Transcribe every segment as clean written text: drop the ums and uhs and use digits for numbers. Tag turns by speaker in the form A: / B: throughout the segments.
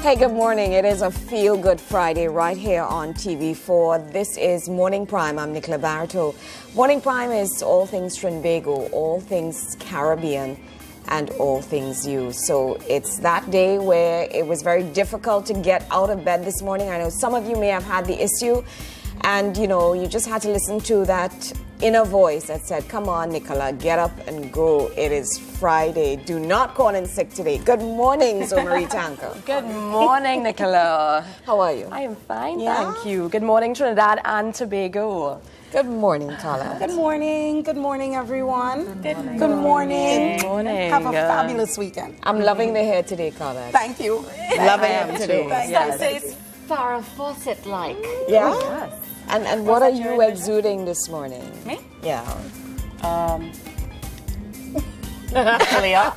A: Hey, good morning. It is a Feel Good Friday right here on TV4. This is Morning Prime. I'm Nicola Barreto. Morning Prime is all things Trinbago, all things Caribbean, and all things you. So it's that day where it was very difficult to get out of bed this morning. I know some of you may have had the issue, and you just had to listen to that inner voice that said, come on, Nicola, get up and go. It is Friday. Do not call in sick today. Good morning, Marie Tanker.
B: Good morning, Nicola.
A: How are you?
B: I am fine, thank you. Good morning, Trinidad and Tobago.
A: Good morning, Tala.
C: Good morning. Good morning, everyone.
B: Good morning.
C: Good morning.
B: Good morning.
C: Have a fabulous weekend.
A: I'm loving the hair today, Carla.
C: Thank you.
A: Loving it today.
B: Yes.
D: It's Farrah Fawcett-like.
A: Yeah?
B: Yes.
A: And what are you exuding this morning?
D: Me?
A: Yeah.
D: Clear.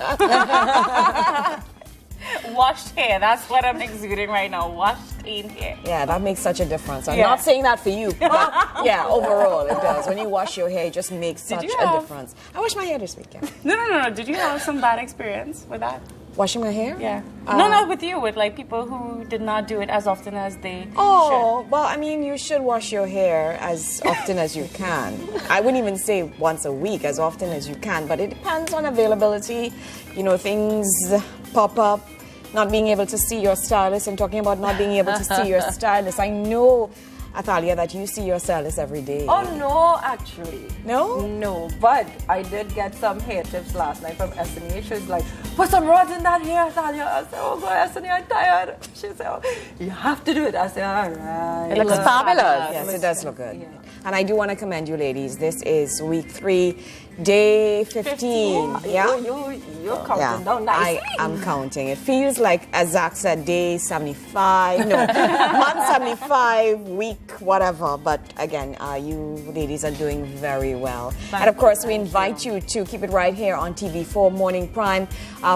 D: Washed hair. That's what I'm exuding right now. Washed, clean hair.
A: Yeah, that makes such a difference. I'm
D: Yeah.
A: not saying that for you, but yeah, overall it does. When you wash your hair, it just makes such
D: you
A: a
D: have-
A: difference. I washed my hair this weekend.
D: No. Did you have some bad experience with that?
A: Washing my hair?
D: Yeah. No, not with you. With like people who did not do it as often as they
A: Oh, well, I mean, you should wash your hair as often as you can. I wouldn't even say once a week, as often as you can, but it depends on availability. Things pop up, not being able to see your stylist, and talking about not being able to see your stylist. I know, Athalia, that you see your stylist every day.
E: Oh no, actually.
A: No?
E: No, but I did get some hair tips last night from Esthony. She was like, put some rods in that hair, Talia. I said, oh God, Esthony, I'm tired. She said, oh, you have to do it. I said, all right.
B: It looks fabulous.
A: Yes, it does look good.
E: Yeah.
A: And I do want to commend you, ladies. This is week 3, day 15. Yeah?
E: You're counting down nicely.
A: I am counting. It feels like, as Zach said, day 75. No, month 75, week whatever. But again, you ladies are doing very well. And of course, we invite you to keep it right here on TV4 Morning Prime.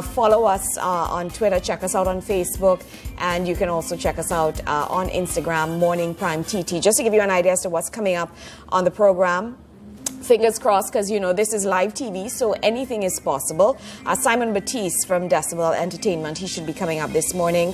A: Follow us on Twitter. Check us out on Facebook. And you can also check us out on Instagram, Morning Prime TT. Just to give you an idea as to what's coming up on the program. Fingers crossed, because this is live TV, so anything is possible. Simon Batiste from Decibel Entertainment, he should be coming up this morning.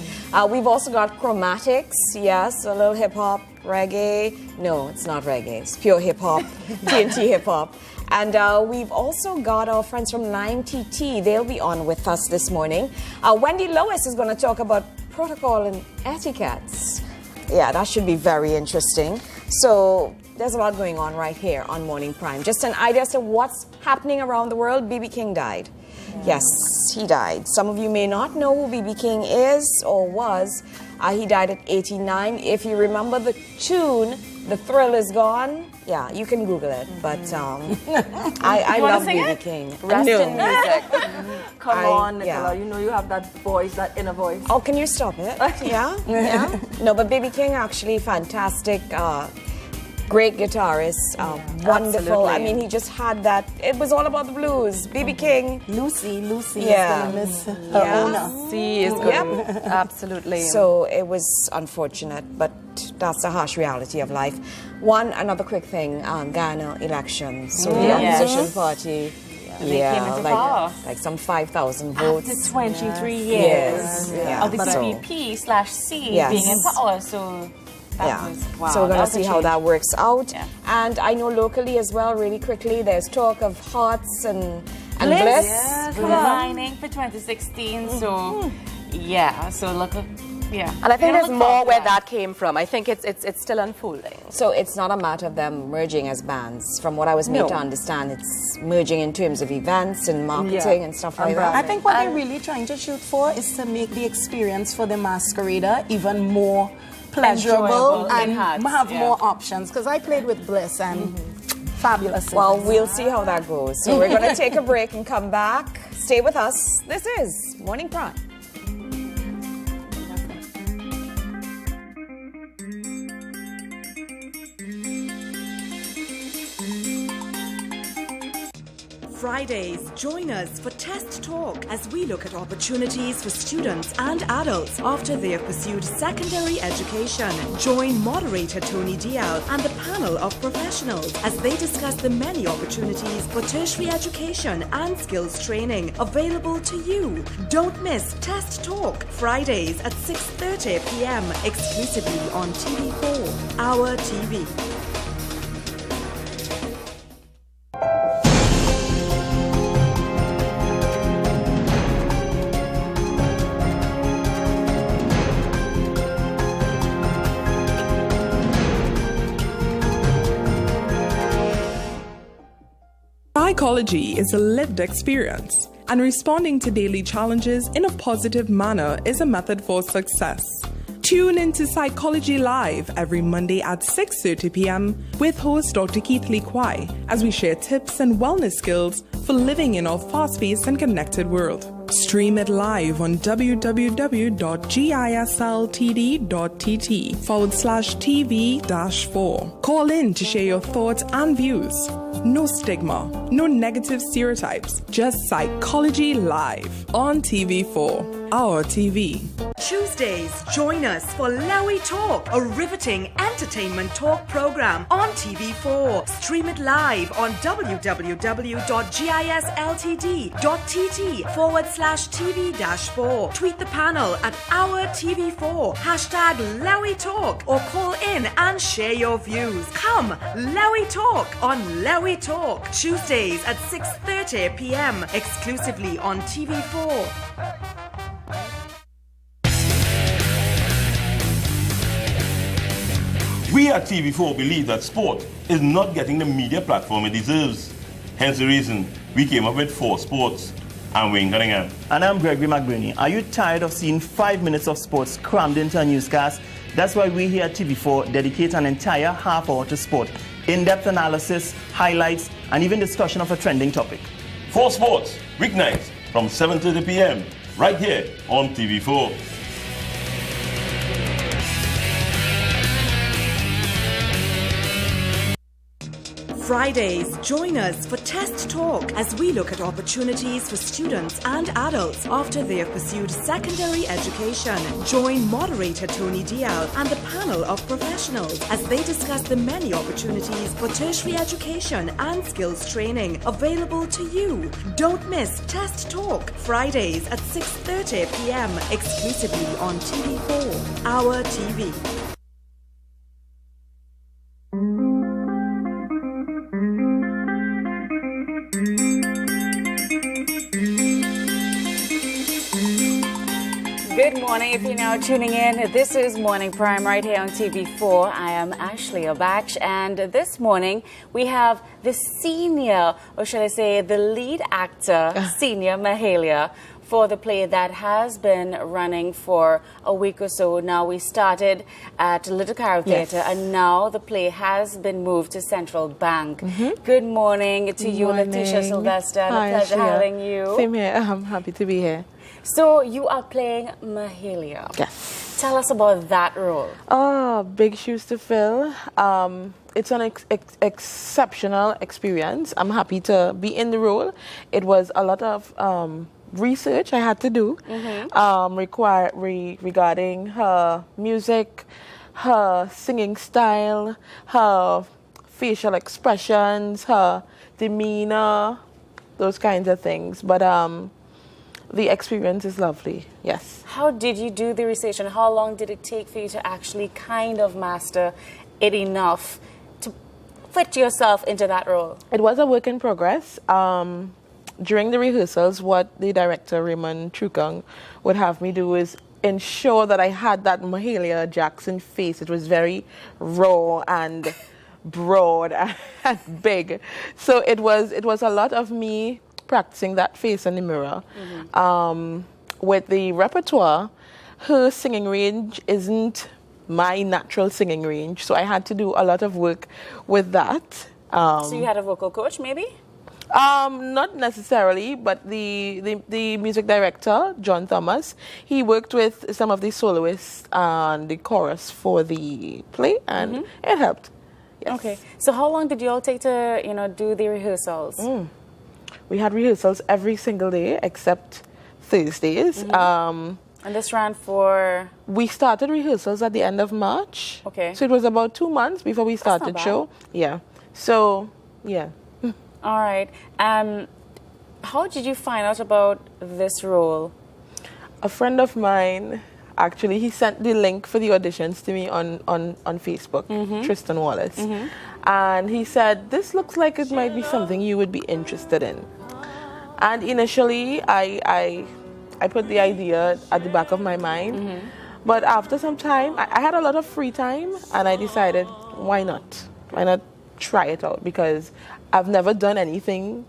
A: We've also got Chromatics, yes, a little hip-hop, reggae. No, it's not reggae, it's pure hip-hop, TNT hip-hop. And we've also got our friends from Lime TT. They'll be on with us this morning. Wendy Lois is going to talk about protocol and etiquettes. Yeah, that should be very interesting. So there's a lot going on right here on Morning Prime. Just an idea as to what's happening around the world. B.B. King died. Yes, he died. Some of you may not know who B.B. King is or was. He died at 89. If you remember the tune, The Thrill Is Gone, yeah, you can Google it. But I love B.B. King.
E: Rest
A: No.
E: in music. Come on, Nicola.
A: yeah.
E: You know you have that voice, that inner voice.
A: Oh, can you stop it? Yeah? Yeah? No, but B.B. King, actually fantastic, great guitarist, wonderful.
E: absolutely.
A: I mean, he just had that, it was all about the blues. B.B. King.
C: Lucy
A: Yeah.
C: is going to miss her
A: Yeah.
C: owner.
B: See, is good. Absolutely.
A: So it was unfortunate, but that's the harsh reality of life. Another quick thing, Ghana election. So the
D: Yes.
A: opposition party,
D: They came into power.
A: like some 5,000 votes.
D: After 23 years
A: Yes. Yeah.
D: of the
A: But,
D: CPP/C
A: Yes.
D: being in power, so that was wow.
A: So we're going
D: that
A: to
D: was a
A: see how
D: change.
A: that works out.
D: Yeah.
A: And I know locally as well, really quickly, there's talk of Hearts and Bliss.
D: Yes, resigning for 2016. So yeah, so look. Yeah.
B: And I think
D: We're
B: there's
D: gonna
B: more
D: look
B: where
D: forward to
B: that came from. I think it's still unfolding.
A: So it's not a matter of them merging as bands. From what I was made
B: No.
A: to understand, it's merging in terms of events and marketing and stuff like
C: I
A: that.
C: think what they're really trying to shoot for is to make the experience for the masquerader even more pleasurable
D: Enjoyable,
C: and
D: enhanced,
C: have
D: yeah.
C: more options. Because I played with Bliss and fabulous.
A: Well, we'll see how that goes. So we're going to take a break and come back. Stay with us. This is Morning Prime.
F: Fridays, join us for Test Talk as we look at opportunities for students and adults after they have pursued secondary education. Join moderator Tony Dial and the panel of professionals as they discuss the many opportunities for tertiary education and skills training available to you. Don't miss Test Talk, Fridays at 6:30 p.m. exclusively on TV4, Our TV.
G: Psychology is a lived experience, and responding to daily challenges in a positive manner is a method for success. Tune into Psychology Live every Monday at 6:30 p.m. with host Dr. Keith Lee Kwai as we share tips and wellness skills for living in our fast-paced and connected world. Stream it live on www.gisltd.tt/TV-4. Call in to share your thoughts and views. No stigma, no negative stereotypes, just Psychology Live on TV4, Our TV.
F: Tuesdays, join us for Lowy Talk, a riveting entertainment talk program on TV4. Stream it live on www.gisltd.tt/TV-4. Tweet the panel at Our TV4, hashtag Lowy Talk, or call in and share your views. Come, Lowy Talk on Lowy Talk, Tuesdays at 6:30 p.m. exclusively on TV4.
H: We at TV4 believe that sport is not getting the media platform it deserves. Hence the reason we came up with 4 Sports. I'm Wayne Cunningham.
I: And I'm Gregory McBurney. Are you tired of seeing 5 minutes of sports crammed into a newscast? That's why we here at TV4 dedicate an entire half hour to sport. In-depth analysis, highlights, and even discussion of a trending topic.
H: 4 Sports, weeknights from 7:30 p.m. right here on TV4.
F: Fridays, join us for Test Talk as we look at opportunities for students and adults after they have pursued secondary education. Join moderator Tony Dial and the panel of professionals as they discuss the many opportunities for tertiary education and skills training available to you. Don't miss Test Talk, Fridays at 6:30 p.m. exclusively on TV4, Our TV.
D: Good morning. If you're now tuning in, this is Morning Prime right here on TV4. I am Ashley Obach, and this morning we have the senior, or shall I say the lead actor, Senior Mahalia, for the play that has been running for a week or so now. We started at Little Carol Theatre, and now the play has been moved to Central Bank. Good morning to you, Letitia Sylvester.
J: Hi,
D: a pleasure
J: Ashia.
D: having you.
J: Same here. I'm happy to be here.
D: So you are playing Mahalia.
J: Yes.
D: Tell us about that role.
J: Oh, big shoes to fill. It's an exceptional experience. I'm happy to be in the role. It was a lot of research I had to do regarding her music, her singing style, her facial expressions, her demeanor, those kinds of things. But the experience is lovely, yes.
D: How did you do the research, and how long did it take for you to actually kind of master it enough to fit yourself into that role?
J: It was a work in progress. During the rehearsals, what the director, Raymond Trukang, would have me do is ensure that I had that Mahalia Jackson face. It was very raw and broad and big. So it was a lot of me practicing that face in the mirror. With the repertoire, her singing range isn't my natural singing range, so I had to do a lot of work with that.
D: So you had a vocal coach, maybe?
J: Not necessarily, but the music director, John Thomas, he worked with some of the soloists and the chorus for the play, and it helped. Yes.
D: Okay. So how long did you all take to, do the rehearsals?
J: We had rehearsals every single day except Thursdays.
D: And this ran for...
J: We started rehearsals at the end of March.
D: Okay.
J: So it was about 2 months before we started
D: not
J: show. Yeah. So, yeah.
D: All right. How did you find out about this role?
J: A friend of mine, actually, he sent the link for the auditions to me on Facebook, Tristan Wallace. And he said, this looks like it might be something you would be interested in. And initially, I put the idea at the back of my mind. But after some time, I had a lot of free time, and I decided, why not? Why not try it out? Because I've never done anything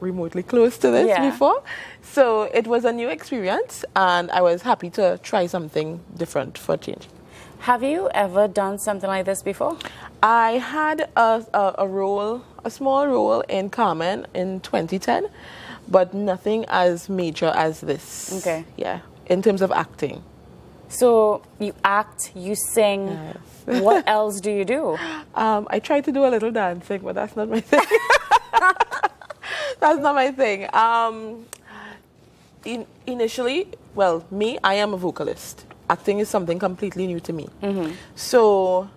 J: remotely close to this before. So it was a new experience, and I was happy to try something different for a change.
D: Have you ever done something like this before?
J: I had a role, a small role in Carmen in 2010, but nothing as major as this.
D: Okay.
J: Yeah, in terms of acting.
D: So you act, you sing. Yes. What else do you do?
J: I try to do a little dancing, but that's not my thing. That's not my thing. Initially, well, I am a vocalist. Acting is something completely new to me. So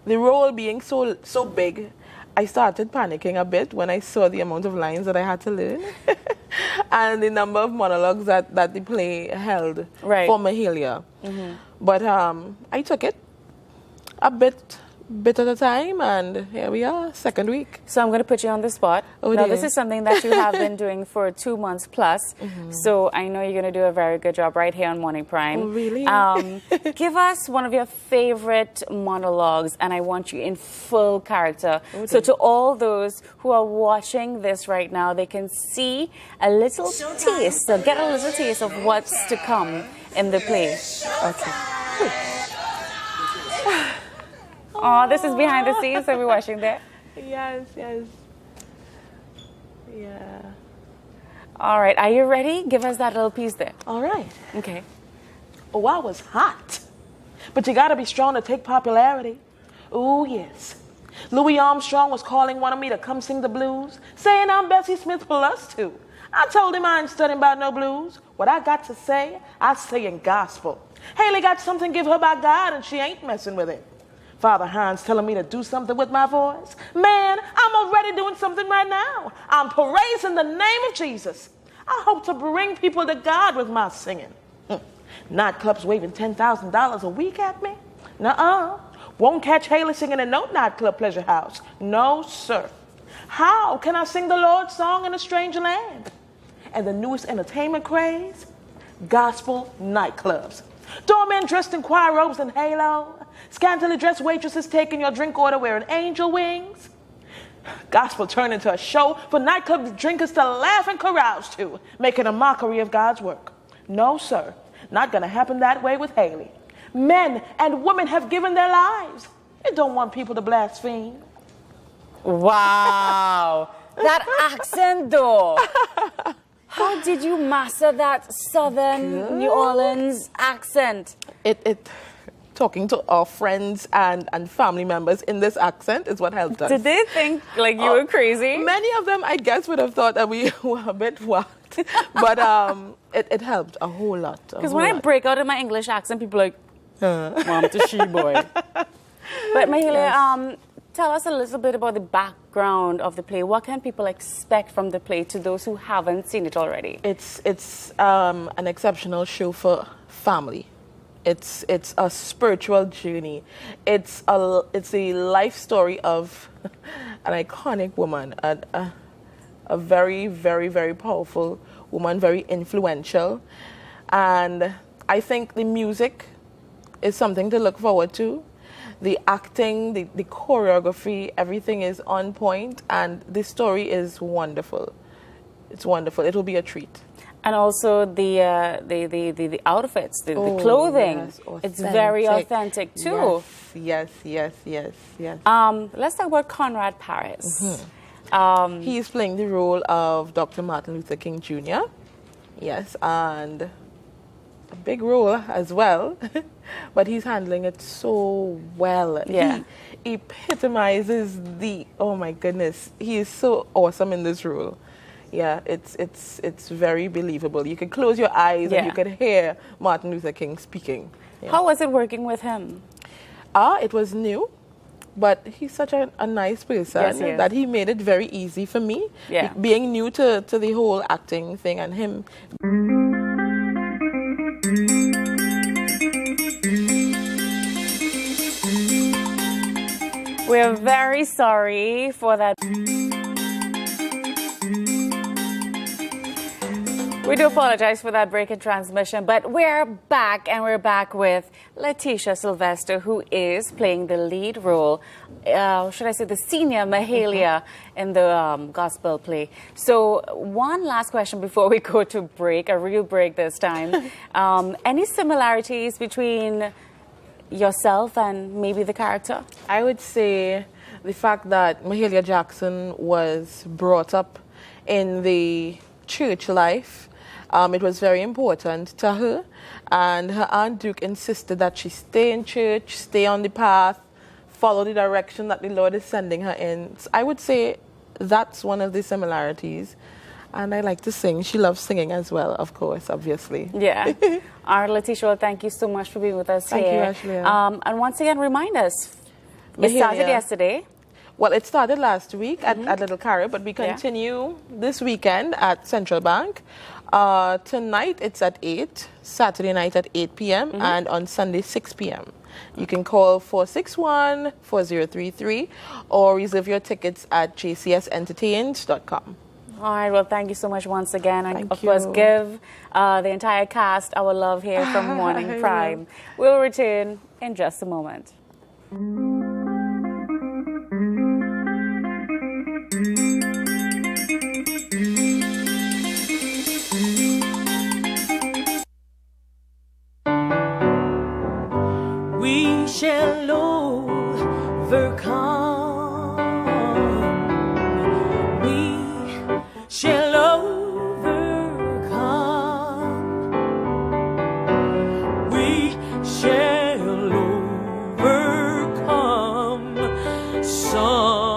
J: the role being so big, I started panicking a bit when I saw the amount of lines that I had to learn and the number of monologues that the play held for Mahalia. But I took it a bit at a time, and here we are, second week.
D: So I'm going to put you on the spot.
J: Oh,
D: now,
J: dear.
D: this is something that you have been doing for 2 months plus, so I know you're going to do a very good job right here on Morning Prime.
J: Oh, really?
D: Give us one of your favorite monologues, and I want you in full character.
J: Oh,
D: so to all those who are watching this right now, they can see a little taste, so get a little taste of what's to come in the play.
J: Okay.
D: Oh, this is behind the scenes, so we're watching there.
J: Yes. Yeah.
D: All right, are you ready? Give us that little piece there.
J: All right.
D: Okay.
J: Oh, I was hot. But you gotta be strong to take popularity. Oh, yes. Louis Armstrong was calling, wanting me to come sing the blues, saying I'm Bessie Smith plus 2. I told him I ain't studying about no blues. What I got to say, I say in gospel. Haley got something give her by God, and she ain't messing with it. Father Hines telling me to do something with my voice. Man, I'm already doing something right now. I'm praising the name of Jesus. I hope to bring people to God with my singing. Nightclubs waving $10,000 a week at me? Nuh-uh. Won't catch Haley singing in no nightclub pleasure house. No, sir. How can I sing the Lord's song in a strange land? And the newest entertainment craze? Gospel nightclubs. Doormen dressed in choir robes and halo. Scantily dressed waitresses taking your drink order wearing angel wings. Gospel turned into a show for nightclub drinkers to laugh and carouse to, making a mockery of God's work. No, sir. Not gonna happen that way with Haley. Men and women have given their lives. You don't want people to blaspheme.
D: Wow. That accent, though. How did you master that southern New Orleans accent?
J: Talking to our friends and family members in this accent is what helped us.
D: Did they think like you were crazy?
J: Many of them, I guess, would have thought that we were a bit wild. But it helped a whole lot.
D: Because when I break out in my English accent, people are like, Mom to she boy. But Mahalia, tell us a little bit about the background of the play. What can people expect from the play to those who haven't seen it already?
J: It's an exceptional show for family. It's a spiritual journey. It's a life story of an iconic woman, a very, very, very powerful woman, very influential. And I think the music is something to look forward to. The acting, the choreography, everything is on point, and the story is wonderful. It's wonderful. It will be a treat.
D: And also the outfits, the clothing.
J: Yes,
D: it's very authentic too.
J: Yes.
D: Let's talk about Conrad Paris.
J: He is playing the role of Dr. Martin Luther King Jr. Yes, and a big role as well. But he's handling it so well.
D: Yeah.
J: He epitomizes oh my goodness, he is so awesome in this role. Yeah, it's very believable. You could close your eyes
D: Yeah.
J: and you could hear Martin Luther King speaking. Yeah.
D: How was it working with him?
J: It was new, but he's such a nice person
D: Yes, he is.
J: that he made it very easy for me.
D: Yeah.
J: Being new to the whole acting thing and him.
D: We're very sorry for that. We do apologize for that break in transmission, but we're back, and we're back with Letitia Sylvester, who is playing the lead role, should I say the senior Mahalia in the gospel play. So one last question before we go to break, a real break this time. Any similarities between yourself and maybe the character?
J: I would say the fact that Mahalia Jackson was brought up in the church life. It was very important to her, and her Aunt Duke insisted that she stay in church, stay on the path, follow the direction that the Lord is sending her in. So I would say that's one of the similarities. And I like to sing. She loves singing as well, of course, obviously.
D: Yeah. All right, Letitia, well, thank you so much for being with us
J: Thank
D: here.
J: you, Ashley.
D: And once again, remind us, it started yesterday.
J: Well, it started last week at Little Carib, but we continue this weekend at Central Bank. Tonight it's at 8, Saturday night at 8 p.m., and on Sunday 6 p.m. You can call 461-4033 or reserve your tickets at jcsentertained.com.
D: All right, well, thank you so much once again. And
J: Thank
D: of course,
J: you.
D: give the entire cast our love here from Morning Prime. We'll return in just a moment.
K: We shall overcome. We shall overcome. We shall overcome someday.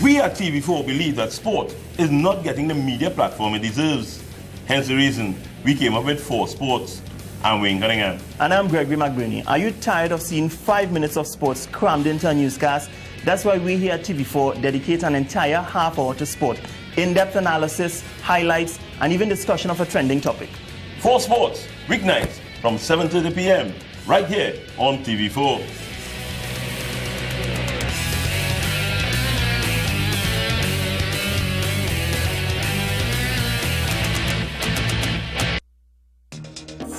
H: We at TV4 believe that sport is not getting the media platform it deserves. Hence the reason we came up with 4 Sports. I'm Wayne Cunningham.
I: And I'm Gregory McBurney. Are you tired of seeing 5 minutes of sports crammed into a newscast? That's why we here at TV4 dedicate an entire half hour to sport. In-depth analysis, highlights, and even discussion of a trending topic.
H: 4 Sports, weeknights from 7:30 p.m. right here on TV4.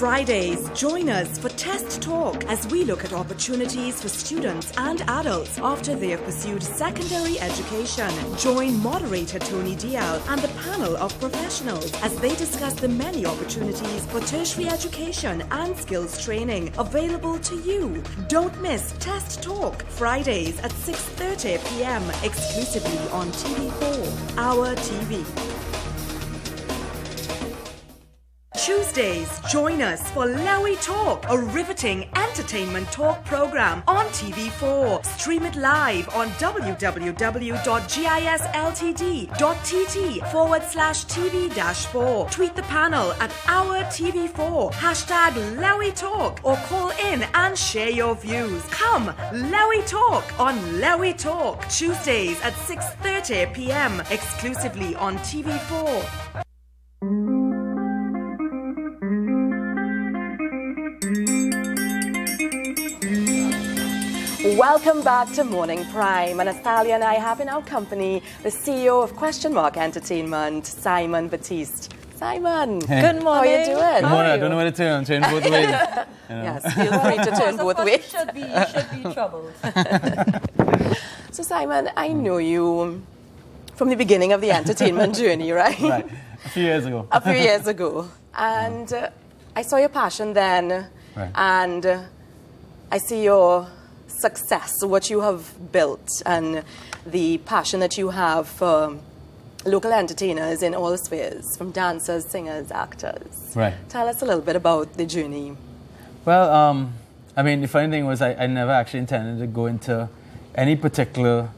F: Fridays, join us for Test Talk as we look at opportunities for students and adults after they have pursued secondary education. Join moderator Tony Dial and the panel of professionals as they discuss the many opportunities for tertiary education and skills training available to you. Don't miss Test Talk, Fridays at 6:30 p.m. exclusively on TV4, Our TV. Tuesdays, join us for Lowy Talk, a riveting entertainment talk program on TV4. Stream it live on www.gisltd.tt/TV-4. Tweet the panel at Our TV4, hashtag Lowy Talk, or call in and share your views. Come, Lowy Talk on Lowy Talk, Tuesdays at 6:30 p.m. exclusively on TV4.
B: Welcome back to Morning Prime. And Astalia and I have in our company the CEO of Question Mark Entertainment, Simon Batiste. Simon,
L: Hey.
B: good morning. How are you doing?
L: Good morning. I don't know where to turn both ways.
B: Yes, feel free to turn both ways.
E: Should be troubled.
B: So Simon, I know you from the beginning of the entertainment journey, right?
L: Right. A few years ago.
B: A few years ago. And I saw your passion then.
L: Right.
B: And I see your success, what you have built, and the passion that you have for local entertainers in all spheres, from dancers, singers, actors.
L: Right.
B: Tell us a little bit about the journey.
L: Well, I mean, the funny thing was I never actually intended to go into any particular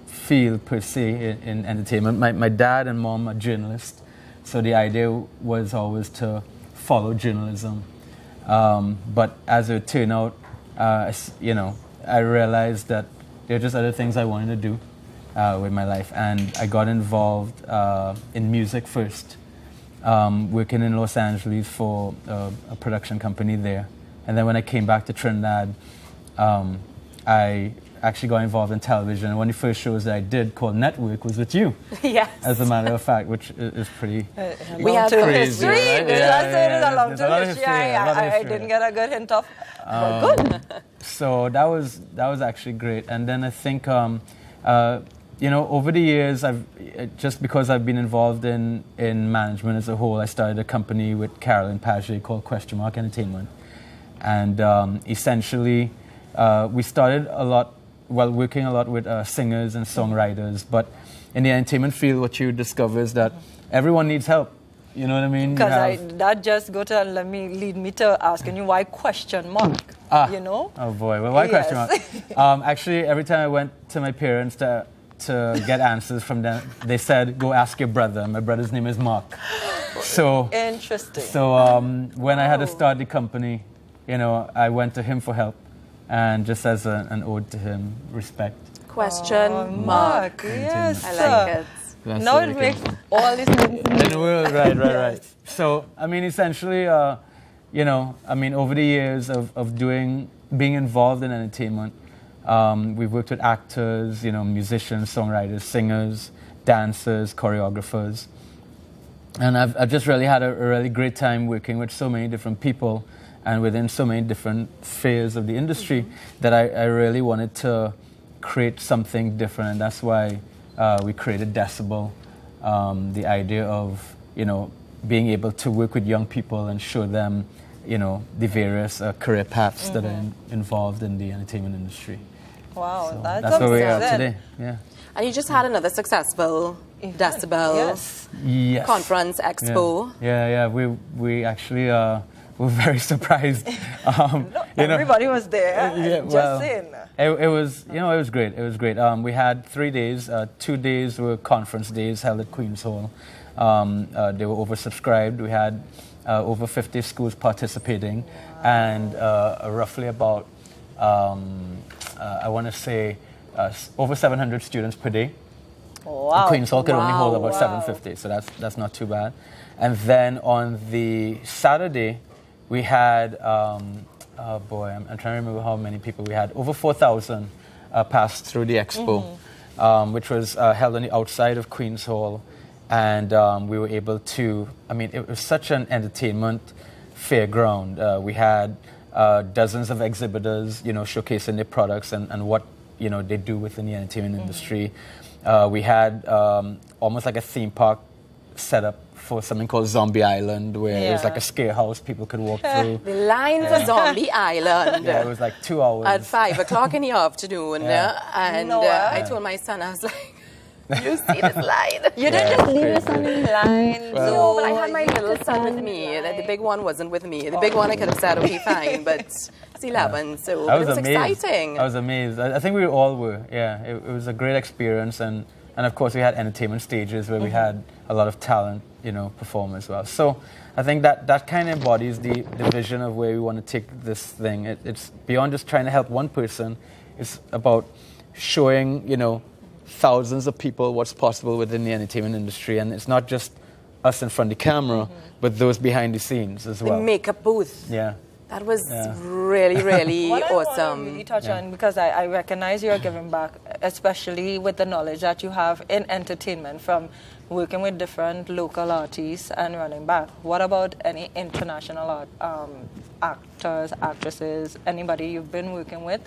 L: field per se in entertainment. My dad and mom are journalists, so the idea was always to follow journalism. But as it turned out, I realized that there are just other things I wanted to do with my life, and I got involved in music first, working in Los Angeles for a production company there. And then when I came back to Trinidad, I actually got involved in television. And one of the first shows that I did called Network was with you.
B: Yes.
L: As a matter of fact, which is pretty
E: We have a
L: crazy,
E: history.
L: right?
E: There's a long
L: There's a lot of
E: history.
L: history, a lot of
E: I
L: history.
E: didn't get a good hint of. But good.
L: So that was actually great. And then I think, over the years, just because I've been involved in management as a whole, I started a company with Carolyn Paget called Question Mark Entertainment. And essentially, we started working a lot with singers and songwriters. But in the entertainment field, what you discover is that everyone needs help. You know what I mean?
E: Because that just lead me to asking you why question mark. You know?
L: Oh boy, well, why question mark? Actually, every time I went to my parents to get answers from them, they said, "Go ask your brother." My brother's name is Mark. So
E: interesting.
L: So when I had to start the company, I went to him for help, and just as an ode to him, respect.
B: Question mark.
E: Yes,
B: I like it.
E: Now it makes all this sense.
L: In the world, right. So, I mean, essentially, over the years of being involved in entertainment, we've worked with actors, musicians, songwriters, singers, dancers, choreographers. And I've just really had a really great time working with so many different people and within so many different spheres of the industry that I really wanted to create something different. And that's why we created Decibel, the idea of, being able to work with young people and show them, the various career paths that are involved in the entertainment industry.
E: Wow,
L: So
E: that's
L: where we are
E: amazing.
L: today. Yeah.
B: And you just had another successful Decibel
L: Yes.
B: Conference Expo.
L: Yeah. We actually were very surprised.
E: Everybody was there.
L: Well,
E: Just saying.
L: It was, it was great. It was great. We had 3 days. 2 days were conference days held at Queen's Hall. They were oversubscribed. We had over 50 schools participating, and roughly about, I want to say, over 700 students per day.
E: Wow.
L: Queen's Hall could only hold about 750, so that's not too bad. And then on the Saturday, we had, I'm trying to remember how many people we had. Over 4,000 passed through the expo, which was held on the outside of Queen's Hall. And we were able to, it was such an entertainment fairground. We had dozens of exhibitors, showcasing their products and what, they do within the entertainment industry. We had almost like a theme park set up for something called Zombie Island, where it was like a scare house people could walk through.
B: The line for Zombie Island.
L: Yeah, it was like 2 hours.
B: At 5 o'clock in the afternoon. And I told my son, I was like, you see this line?
E: You didn't just leave your son in line.
B: No, but I had my little son with me. The big one wasn't with me. The big one I could have said, okay, fine, but it's 11, so it was
L: amazed.
B: exciting.
L: I was amazed. I think we all were, yeah. It was a great experience, and of course we had entertainment stages where we had a lot of talent, perform as well. So I think that kind of embodies the vision of where we want to take this thing. It's beyond just trying to help one person. It's about showing, thousands of people what's possible within the entertainment industry, and it's not just us in front of the camera, but those behind the scenes as well.
B: The makeup booth.
L: Yeah.
B: That was really, really
E: what
B: awesome.
E: I want to really touch on, because I recognize you're giving back, especially with the knowledge that you have in entertainment from working with different local artists and running back. What about any international actors, actresses, anybody you've been working with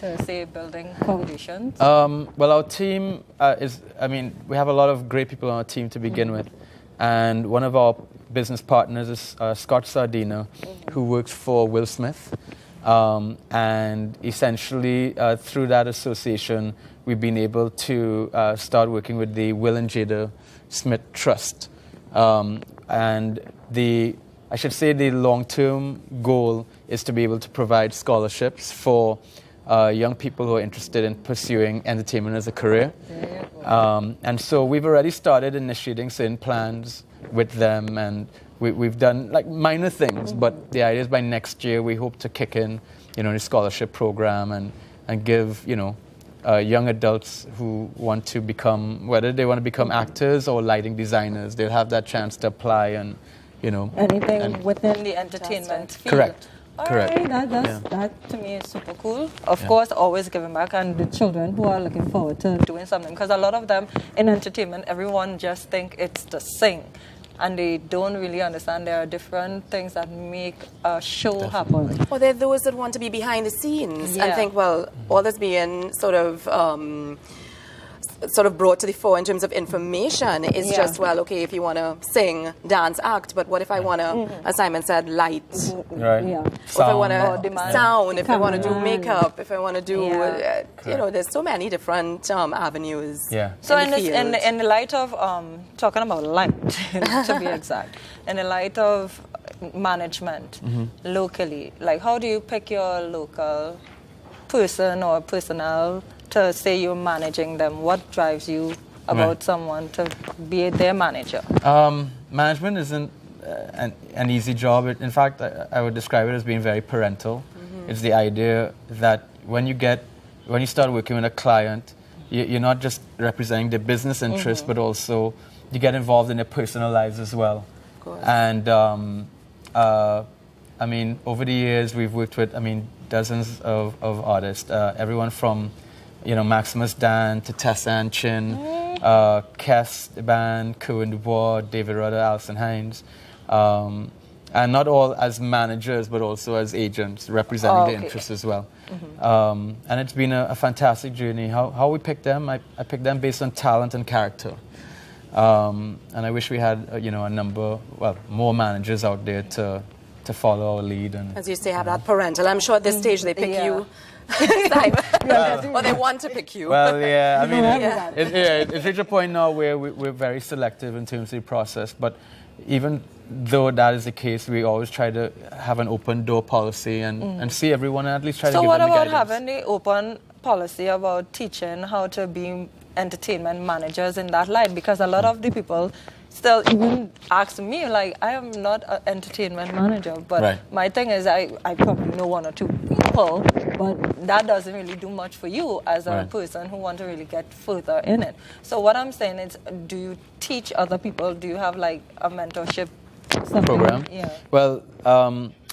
E: to, say, building foundations?
L: Well, our team we have a lot of great people on our team to begin with. And one of our business partners is Scott Sardina, who works for Will Smith. And essentially, through that association, we've been able to start working with the Will and Jada Smith Trust. And I should say the long-term goal is to be able to provide scholarships for young people who are interested in pursuing entertainment as a career. And so we've already started initiating certain plans with them, and we've done like minor things, but the idea is by next year we hope to kick in, the scholarship program and give, young adults who want to become, whether they want to become actors or lighting designers, they'll have that chance to apply and,
E: anything within the entertainment field.
L: Correct.
E: All
L: Correct.
E: right, that to me is super cool. Of course, always giving back, and the children who are looking forward to doing something, because a lot of them in entertainment, everyone just think it's to sing, and they don't really understand there are different things that make a show happen.
B: Or there are those that want to be behind the scenes and
E: Yeah.
B: think, well, all that's being sort of brought to the fore in terms of information is
E: Yeah.
B: just, well, okay, if you want to sing, dance, act, but what if I want to, as Simon said, light?
L: Right.
E: Yeah.
B: Or if I want
E: Or
B: to
E: demand.
B: sound, if I want to do
E: Cameraman.
B: makeup, if I want to do,
E: Yeah.
B: there's so many different avenues.
L: Yeah.
E: So
B: in the field.
E: in the light of talking about light, to be exact, in the light of management locally, like how do you pick your local person or personnel to say you're managing them? What drives you about someone to be their manager?
L: Management isn't an easy job. In fact, I would describe it as being very parental. It's the idea that when you start working with a client, you're not just representing their business interests, but also you get involved in their personal lives as well.
B: Of course.
L: And over the years, we've worked with, dozens of artists, everyone from, Maximus Dan to Tessa and Chin, Kes, the band, Cohen Dubois, David Rudder, Alison Hines. And not all as managers, but also as agents, representing their interests as well. And it's been a fantastic journey. How we picked them, I picked them based on talent and character. And I wish we had, more managers out there to follow our lead. And
B: As you say, have that parental. I'm sure at this stage they pick you. Simon. Or they want to pick you.
L: Well, yeah, it's reached a point now where we're very selective in terms of the process, but even though that is the case, we always try to have an open door policy and see everyone and at least try to give them the guidance.
E: So what about having the open policy about teaching how to be entertainment managers in that light? Because a lot of the people still even ask me, like, I am not an entertainment manager, but my thing is I probably know one or two people, but that doesn't really do much for you as a person who want to really get further in it. So what I'm saying is, do you teach other people? Do you have like a mentorship
L: program?
E: Yeah.
L: Well,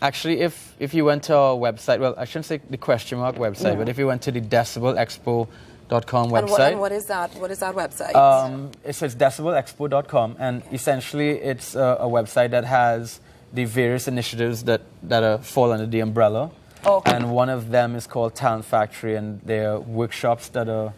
L: actually, if you went to our website, well, I shouldn't say the question mark website, but if you went to the DecibelExpo.com website.
B: And what is that? What is that website?
L: It's DecibelExpo.com, and essentially it's a website that has the various initiatives that fall under the umbrella.
B: Okay.
L: And one of them is called Talent Factory, and there are workshops that are,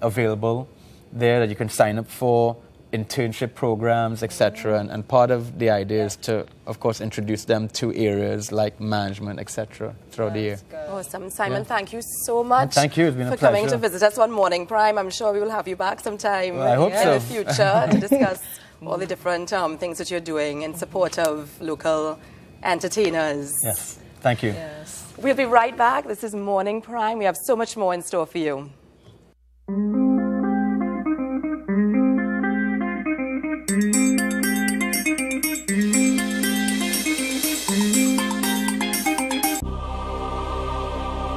L: available there that you can sign up for, internship programs, etc. And part of the idea is to, of course, introduce them to areas like management, etc. throughout the year.
B: Awesome. Simon, thank you so much
L: Thank you. It's been a
B: for
L: pleasure.
B: coming to visit us on Morning Prime. I'm sure we will have you back sometime
L: Well, I hope
B: in
L: so.
B: the future to discuss all the different things that you're doing in support of local entertainers.
L: Yes. Thank you.
E: Yes.
B: We'll be right back. This is Morning Prime. We have so much more in store for you.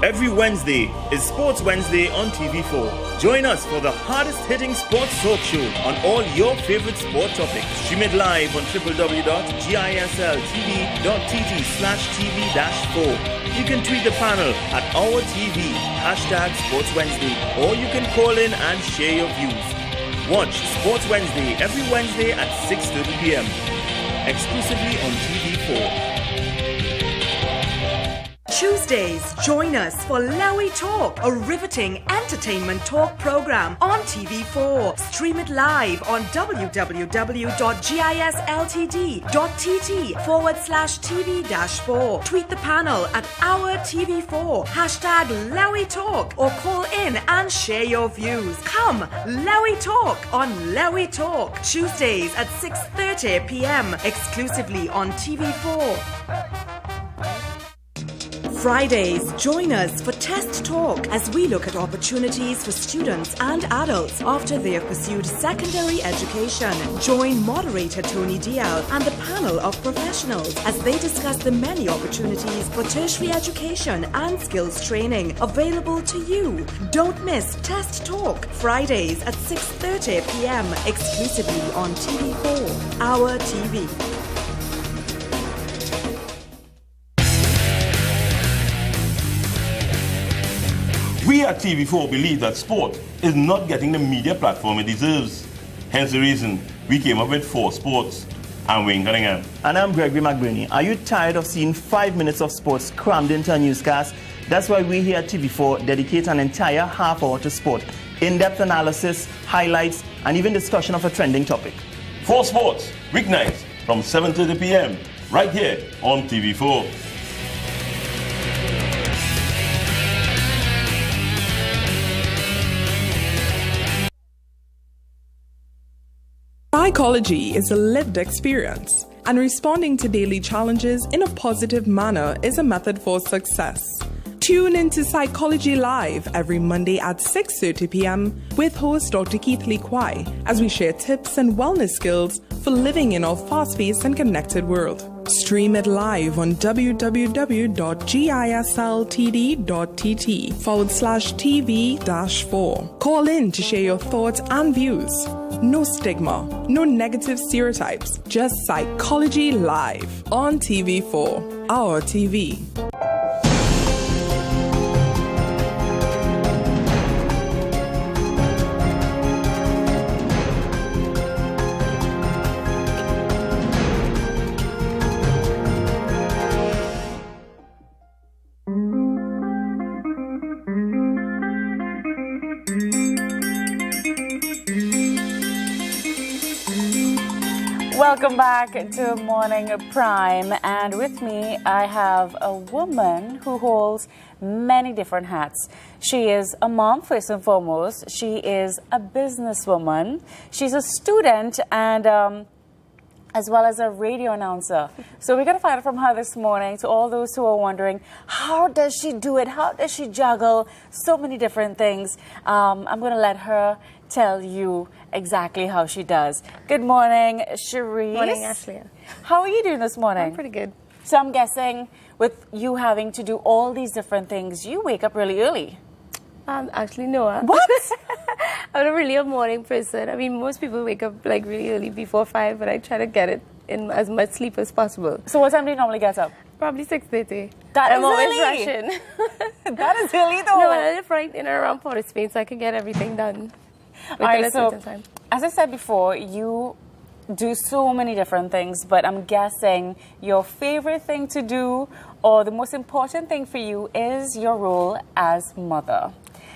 I: Every Wednesday is Sports Wednesday on TV4. Join us for the hardest-hitting sports talk show on all your favorite sport topics. Stream it live on www.gisltv.tv/TV-4. You can tweet the panel at Our TV, #Sports Wednesday, or you can call in and share your views. Watch Sports Wednesday every Wednesday at 6:30 p.m. exclusively on TV4.
F: Choose Tuesdays, join us for Lowy Talk, a riveting entertainment talk program on TV4. Stream it live on www.gisltd.tt/TV-4. Tweet the panel at Our TV4, hashtag Lowy Talk, or call in and share your views. Come, Lowy Talk on Lowy Talk, Tuesdays at 6:30 p.m. exclusively on TV4. Fridays, join us for Test Talk as we look at opportunities for students and adults after they have pursued secondary education. Join moderator Tony Dial and the panel of professionals as they discuss the many opportunities for tertiary education and skills training available to you. Don't miss Test Talk, Fridays at 6:30 p.m. exclusively on TV4, Our TV.
H: We at TV4 believe that sport is not getting the media platform it deserves. Hence the reason we came up with 4 Sports. I'm Wayne Cunningham.
I: And I'm Gregory McBurney. Are you tired of seeing 5 minutes of sports crammed into a newscast? That's why we here at TV4 dedicate an entire half hour to sport. In-depth analysis, highlights, and even discussion of a trending topic.
H: 4 Sports, weeknights from 7:30 p.m. right here on TV4.
G: Psychology is a lived experience, and responding to daily challenges in a positive manner is a method for success. Tune into Psychology Live every Monday at 6:30 p.m. with host Dr. Keith Lee Kwai as we share tips and wellness skills for living in our fast-paced and connected world. Stream it live on www.gisltd.tt/TV-4. Call in to share your thoughts and views. No stigma, no negative stereotypes, just Psychology Live on TV4, Our TV.
D: Welcome back to Morning Prime, and with me I have a woman who holds many different hats. She is a mom first and foremost. She is a businesswoman. She's a student and as well as a radio announcer. So we're going to find out from her this morning to all those who are wondering, how does she do it? How does she juggle so many different things? I'm going to let her tell you exactly how she does. Good morning, Cherise.
M: Morning, Ashley.
D: How are you doing this morning?
M: I'm pretty good.
D: So I'm guessing with you having to do all these different things, you wake up really early.
M: Actually, no.
D: What?
M: I'm not really a morning person. I mean, most people wake up like really early before 5, but I try to get it in as much sleep as possible.
D: So what time do you normally get up?
M: Probably 6:30.
D: I'm
M: always
D: early.
M: rushing.
D: That is early though.
M: No, I live right in and around Port of Spain, so I can get everything done.
D: All right,
M: a
D: so
M: certain time.
D: as I said before, you do so many different things, but I'm guessing your favorite thing to do or the most important thing for you is your role as mother.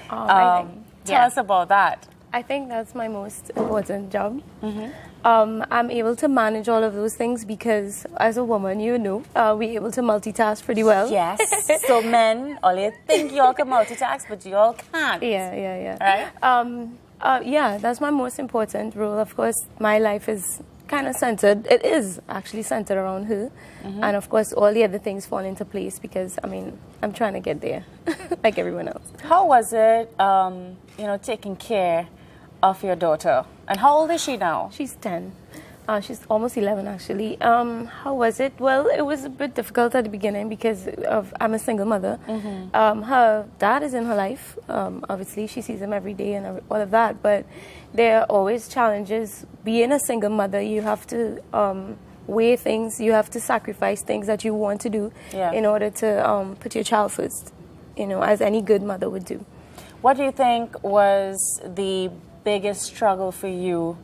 D: Tell us about that.
M: I think that's my most important job. I'm able to manage all of those things because as a woman, we're able to multitask pretty well.
D: Yes. So men, all you think you all can multitask, but you all can't.
M: Yeah.
D: Right?
M: Yeah, that's my most important role. Of course, my life is kind of centered. It is actually centered around her. And of course, all the other things fall into place because, I mean, I'm trying to get there like everyone else.
D: How was it, taking care of your daughter? And how old is she now?
M: She's 10. She's almost 11, actually. How was it? Well, it was a bit difficult at the beginning because I'm a single mother. Her dad is in her life. Obviously, she sees him every day and all of that. But there are always challenges. Being a single mother, you have to weigh things. You have to sacrifice things that you want to do in order to put your child first, as any good mother would do.
D: What do you think was the biggest struggle for you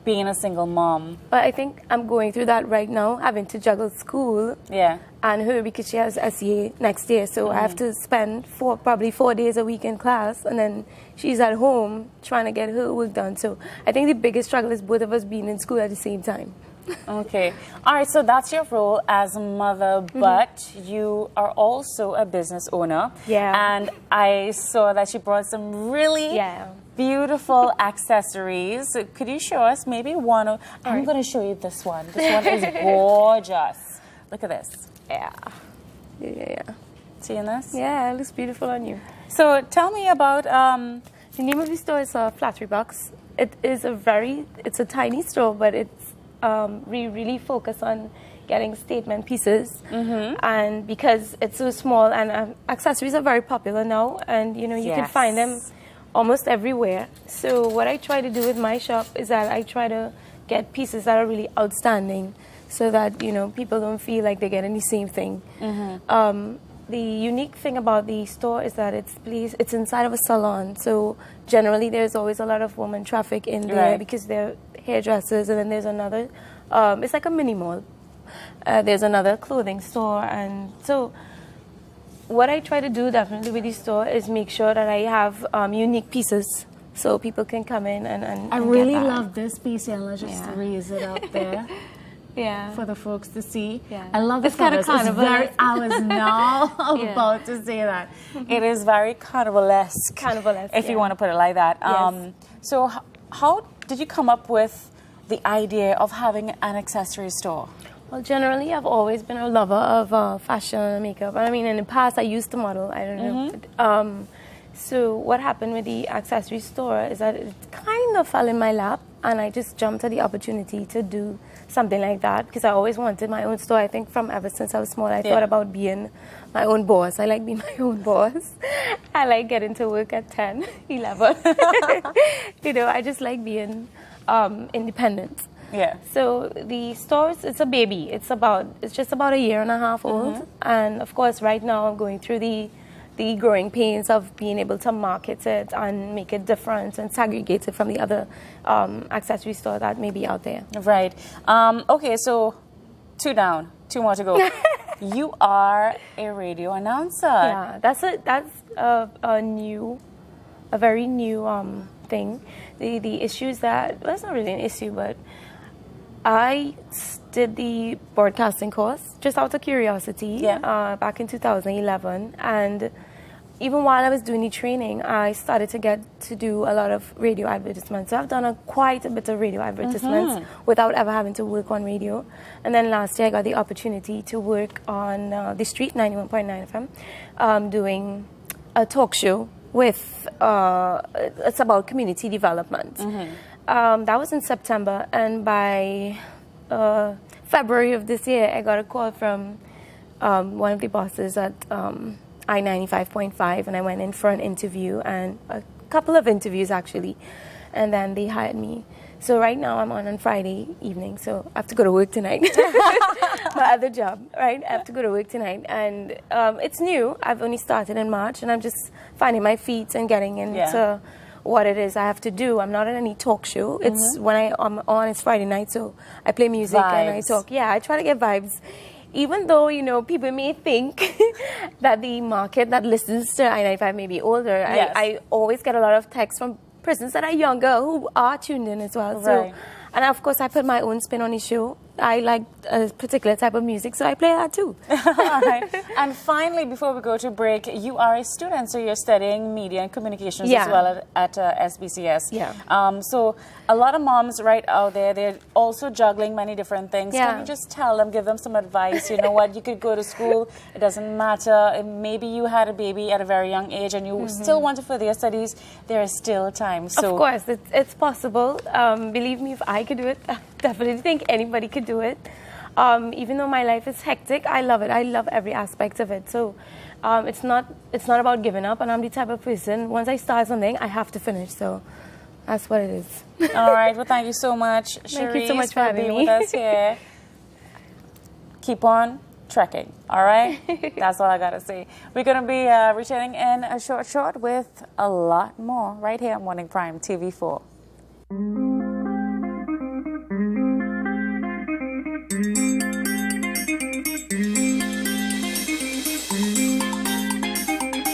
D: being a single mom?
M: But I think I'm going through that right now, having to juggle school and her because she has SEA next year. So I have to spend probably 4 days a week in class, and then she's at home trying to get her work done. So I think the biggest struggle is both of us being in school at the same time.
D: Okay. All right, so that's your role as a mother, but you are also a business owner.
M: Yeah.
D: And I saw that you brought some really beautiful accessories. So could you show us maybe one? I'm going to show you this one. This one is gorgeous. Look at this.
M: Yeah.
D: Seeing this?
M: Yeah, it looks beautiful on you.
D: So tell me about...
M: the name of the store is Flattery Box. It's a tiny store, but we really focus on getting statement pieces, and because it's so small, and accessories are very popular now, and you can find them almost everywhere. So what I try to do with my shop is that I try to get pieces that are really outstanding, so that people don't feel like they're getting the same thing. The unique thing about the store is that it's inside of a salon, so generally there's always a lot of woman traffic in there because they're hairdressers, and then there's another, it's like a mini mall. There's another clothing store, and so what I try to do definitely with the store is make sure that I have unique pieces so people can come in and
D: I really love this piece here. Let's just raise it up there. For the folks to see. I love the colors. I was now about to say that. It is very carnivalesque. If you want to put it like that. So how did you come up with the idea of having an accessory store?
M: Well, generally, I've always been a lover of fashion and makeup. I mean, in the past, I used to model. I don't know. So what happened with the accessory store is that it kind of fell in my lap, and I just jumped at the opportunity to do something like that because I always wanted my own store. I think from ever since I was small, I thought about being my own boss. I like being my own boss. I like getting to work at 10, 11. I just like being independent. So the store, it's a baby. It's just about a year and a half old. And of course, right now I'm going through the growing pains of being able to market it and make it different and segregate it from the other accessory store that may be out there.
D: Right. Okay, so 2 down, 2 more to go. You are a radio announcer.
M: Yeah, that's a very new thing. The issue is that, well, it's not really an issue, but I did the broadcasting course just out of curiosity back in 2011, and even while I was doing the training, I started to get to do a lot of radio advertisements. So I've done quite a bit of radio advertisements without ever having to work on radio. And then last year I got the opportunity to work on The Street 91.9 FM, doing a talk show with, it's about community development. That was in September, and by February of this year, I got a call from one of the bosses at I-95.5, and I went in for an interview, and a couple of interviews actually, and then they hired me. So right now I'm on Friday evening, so I have to go to work tonight. My other job, right? I have to go to work tonight, and it's new. I've only started in March, and I'm just finding my feet and getting into what it is I have to do. I'm not in any talk show. It's when I'm on, it's Friday night, so I play music and I talk. Yeah, I try to get vibes. Even though, people may think that the market that listens to I-95 may be older, I always get a lot of texts from persons that are younger who are tuned in as well. So, and of course, I put my own spin on the show. I like a particular type of music, so I play that too.
D: All right. And finally, before we go to break, you are a student, so you're studying media and communications as well at SBCS. So a lot of moms right out there, they're also juggling many different things. Can you just tell them, give them some advice? You know what, you could go to school, it doesn't matter. Maybe you had a baby at a very young age and you still want to further your studies. There is still time. So
M: of course, it's possible. Believe me, if I could do it, I definitely think anybody could do it. Even though my life is hectic, I love it. I love every aspect of it. So it's not about giving up, and I'm the type of person, once I start something, I have to finish. So that's what it is.
D: All right. Well, thank you so much, Cherise,
M: thank you so much for
D: being
M: having
D: with us here. Keep on trekking. All right? That's all I got to say. We're going to be returning in a short with a lot more right here on Morning Prime TV4.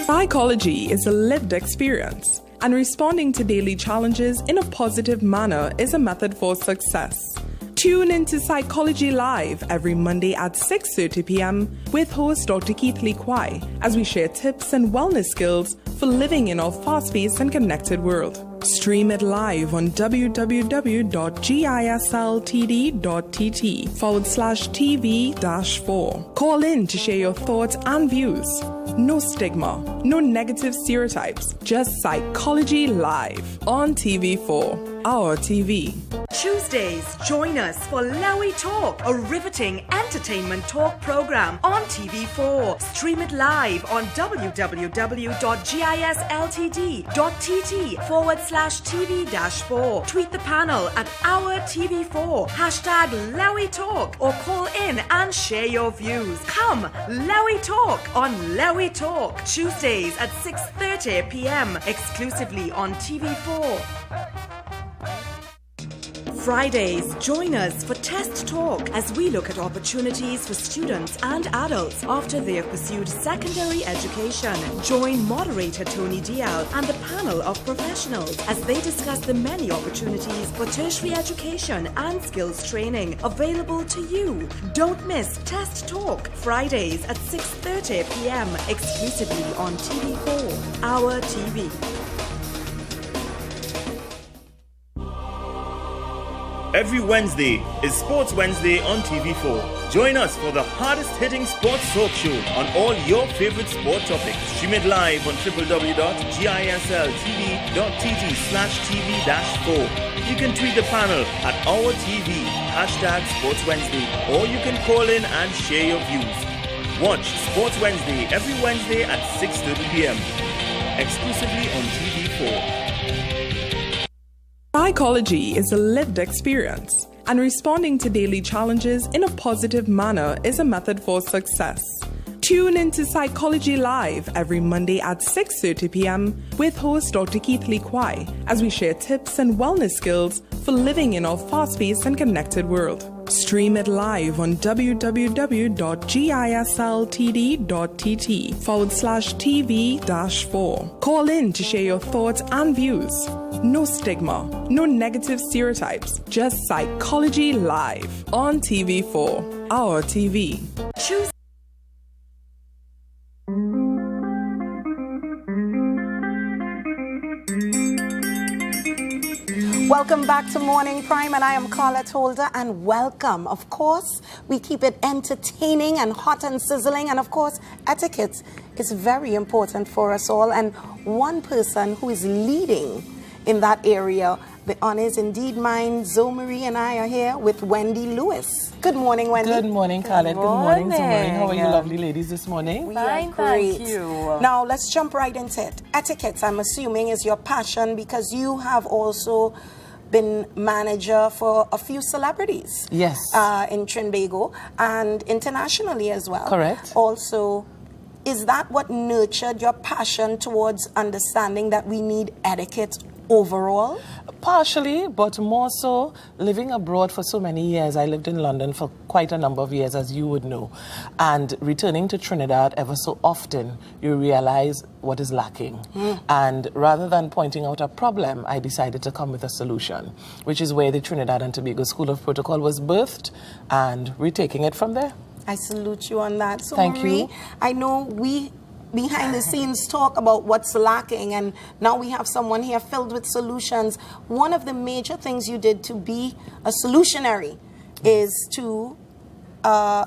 G: Psychology is a lived experience, and responding to daily challenges in a positive manner is a method for success. Tune into Psychology Live every Monday at 6:30 p.m. with host Dr. Keith Lee Kwai as we share tips and wellness skills for living in our fast-paced and connected world. Stream it live on www.gisltd.tt/TV-4. Call in to share your thoughts and views. No stigma, no negative stereotypes, just Psychology Live on TV4, our TV.
F: Tuesdays, join us for Lowy Talk, a riveting entertainment talk program on TV4. Stream it live on www.gisltd.tt/TV-4. Tweet the panel at our TV4, #Lowy Talk, or call in and share your views. Come, Lowy Talk on Lowy Talk, Tuesdays at 6:30 p.m. exclusively on TV4. Fridays, join us for Test Talk as we look at opportunities for students and adults after they have pursued secondary education. Join moderator Tony Dial and the panel of professionals as they discuss the many opportunities for tertiary education and skills training available to you. Don't miss Test Talk, Fridays at 6:30 p.m. exclusively on TV4, our TV.
I: Every Wednesday is Sports Wednesday on TV4. Join us for the hardest-hitting sports talk show on all your favorite sport topics. Stream it live on www.gisltd.tt/TV-4. You can tweet the panel at our TV, #Sports Wednesday, or you can call in and share your views. Watch Sports Wednesday every Wednesday at 6:30 p.m. exclusively on TV4.
G: Psychology is a lived experience, and responding to daily challenges in a positive manner is a method for success. Tune into Psychology Live every Monday at 6:30 p.m. with host Dr. Keith Lee Kwai as we share tips and wellness skills for living in our fast-paced and connected world. Stream it live on www.gisltd.tt/TV-4. Call in to share your thoughts and views. No stigma, no negative stereotypes, just Psychology Live on TV4, our TV.
F: Choose.
C: Welcome back to Morning Prime, and I am Carlette Holder, and welcome. Of course, we keep it entertaining and hot and sizzling, and of course, etiquette is very important for us all, and one person who is leading in that area, the honor is indeed mine. Zoe Marie and I are here with Wendy Lewis. Good morning, Wendy.
J: Good morning, Carlette. Good morning, Zoe Marie. How are you lovely ladies this morning?
C: We are great. Thank you. Now, let's jump right into it. Etiquette, I'm assuming, is your passion because you have also been manager for a few celebrities.
J: Yes.
C: In Trinbago and internationally as well.
J: Correct.
C: Also, is that what nurtured your passion towards understanding that we need etiquette overall?
J: Partially, but more so living abroad for so many years. I lived in London for quite a number of years, as you would know. And returning to Trinidad ever so often, you realize what is lacking. And rather than pointing out a problem, I decided to come with a solution, which is where the Trinidad and Tobago School of Protocol was birthed, and we're taking it from there.
C: I salute you on that. So
J: Thank
C: Marie,
J: you.
C: I know we behind the scenes talk about what's lacking, and now we have someone here filled with solutions. One of the major things you did to be a solutionary is to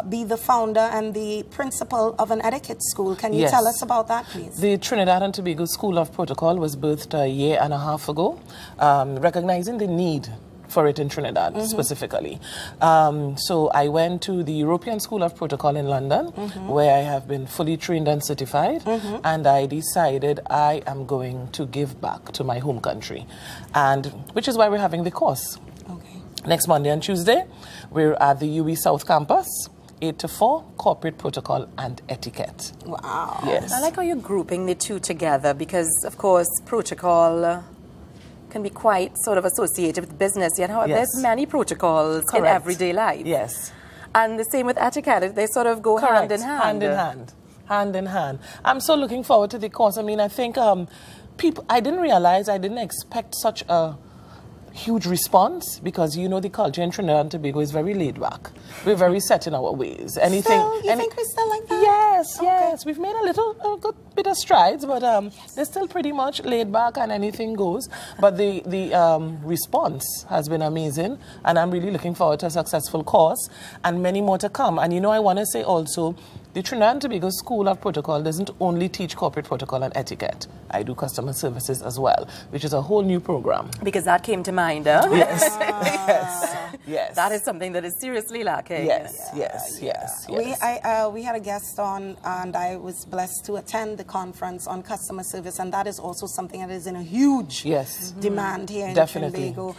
C: be the founder and the principal of an etiquette school. Can you tell us about that, please?
J: The Trinidad and Tobago School of Protocol was birthed a year and a half ago, recognizing the need for it in Trinidad specifically. So I went to the European School of Protocol in London, where I have been fully trained and certified, and I decided I am going to give back to my home country, and which is why we're having the course. Next Monday and Tuesday, we're at the UWI South Campus, 8 to 4, Corporate Protocol and Etiquette.
C: Wow.
J: Yes.
B: I like how you're grouping the two together because, of course, protocol can be quite sort of associated with business, yet however, there's many protocols in everyday life.
J: Yes.
B: And the same with etiquette, they sort of go hand in hand.
J: Hand in hand. hand in hand. I'm so looking forward to the course. I mean, I think people, I didn't expect such a huge response because you know the culture in Trinidad and Tobago is very laid back. We're very set in our ways. Anything.
C: You think we're still like that?
J: Yes, yes. We've made a good bit of strides, but they're still pretty much laid back and anything goes. But the response has been amazing, and I'm really looking forward to a successful course and many more to come. And you know, I want to say also, the Trinidad and Tobago School of Protocol doesn't only teach corporate protocol and etiquette. I do customer services as well, which is a whole new program.
B: Because that came to mind, huh?
J: Yes, yes, yes.
B: That is something that is seriously lacking.
J: Yes.
C: We had a guest on, and I was blessed to attend the conference on customer service, and that is also something that is in a huge demand here in Trinbago.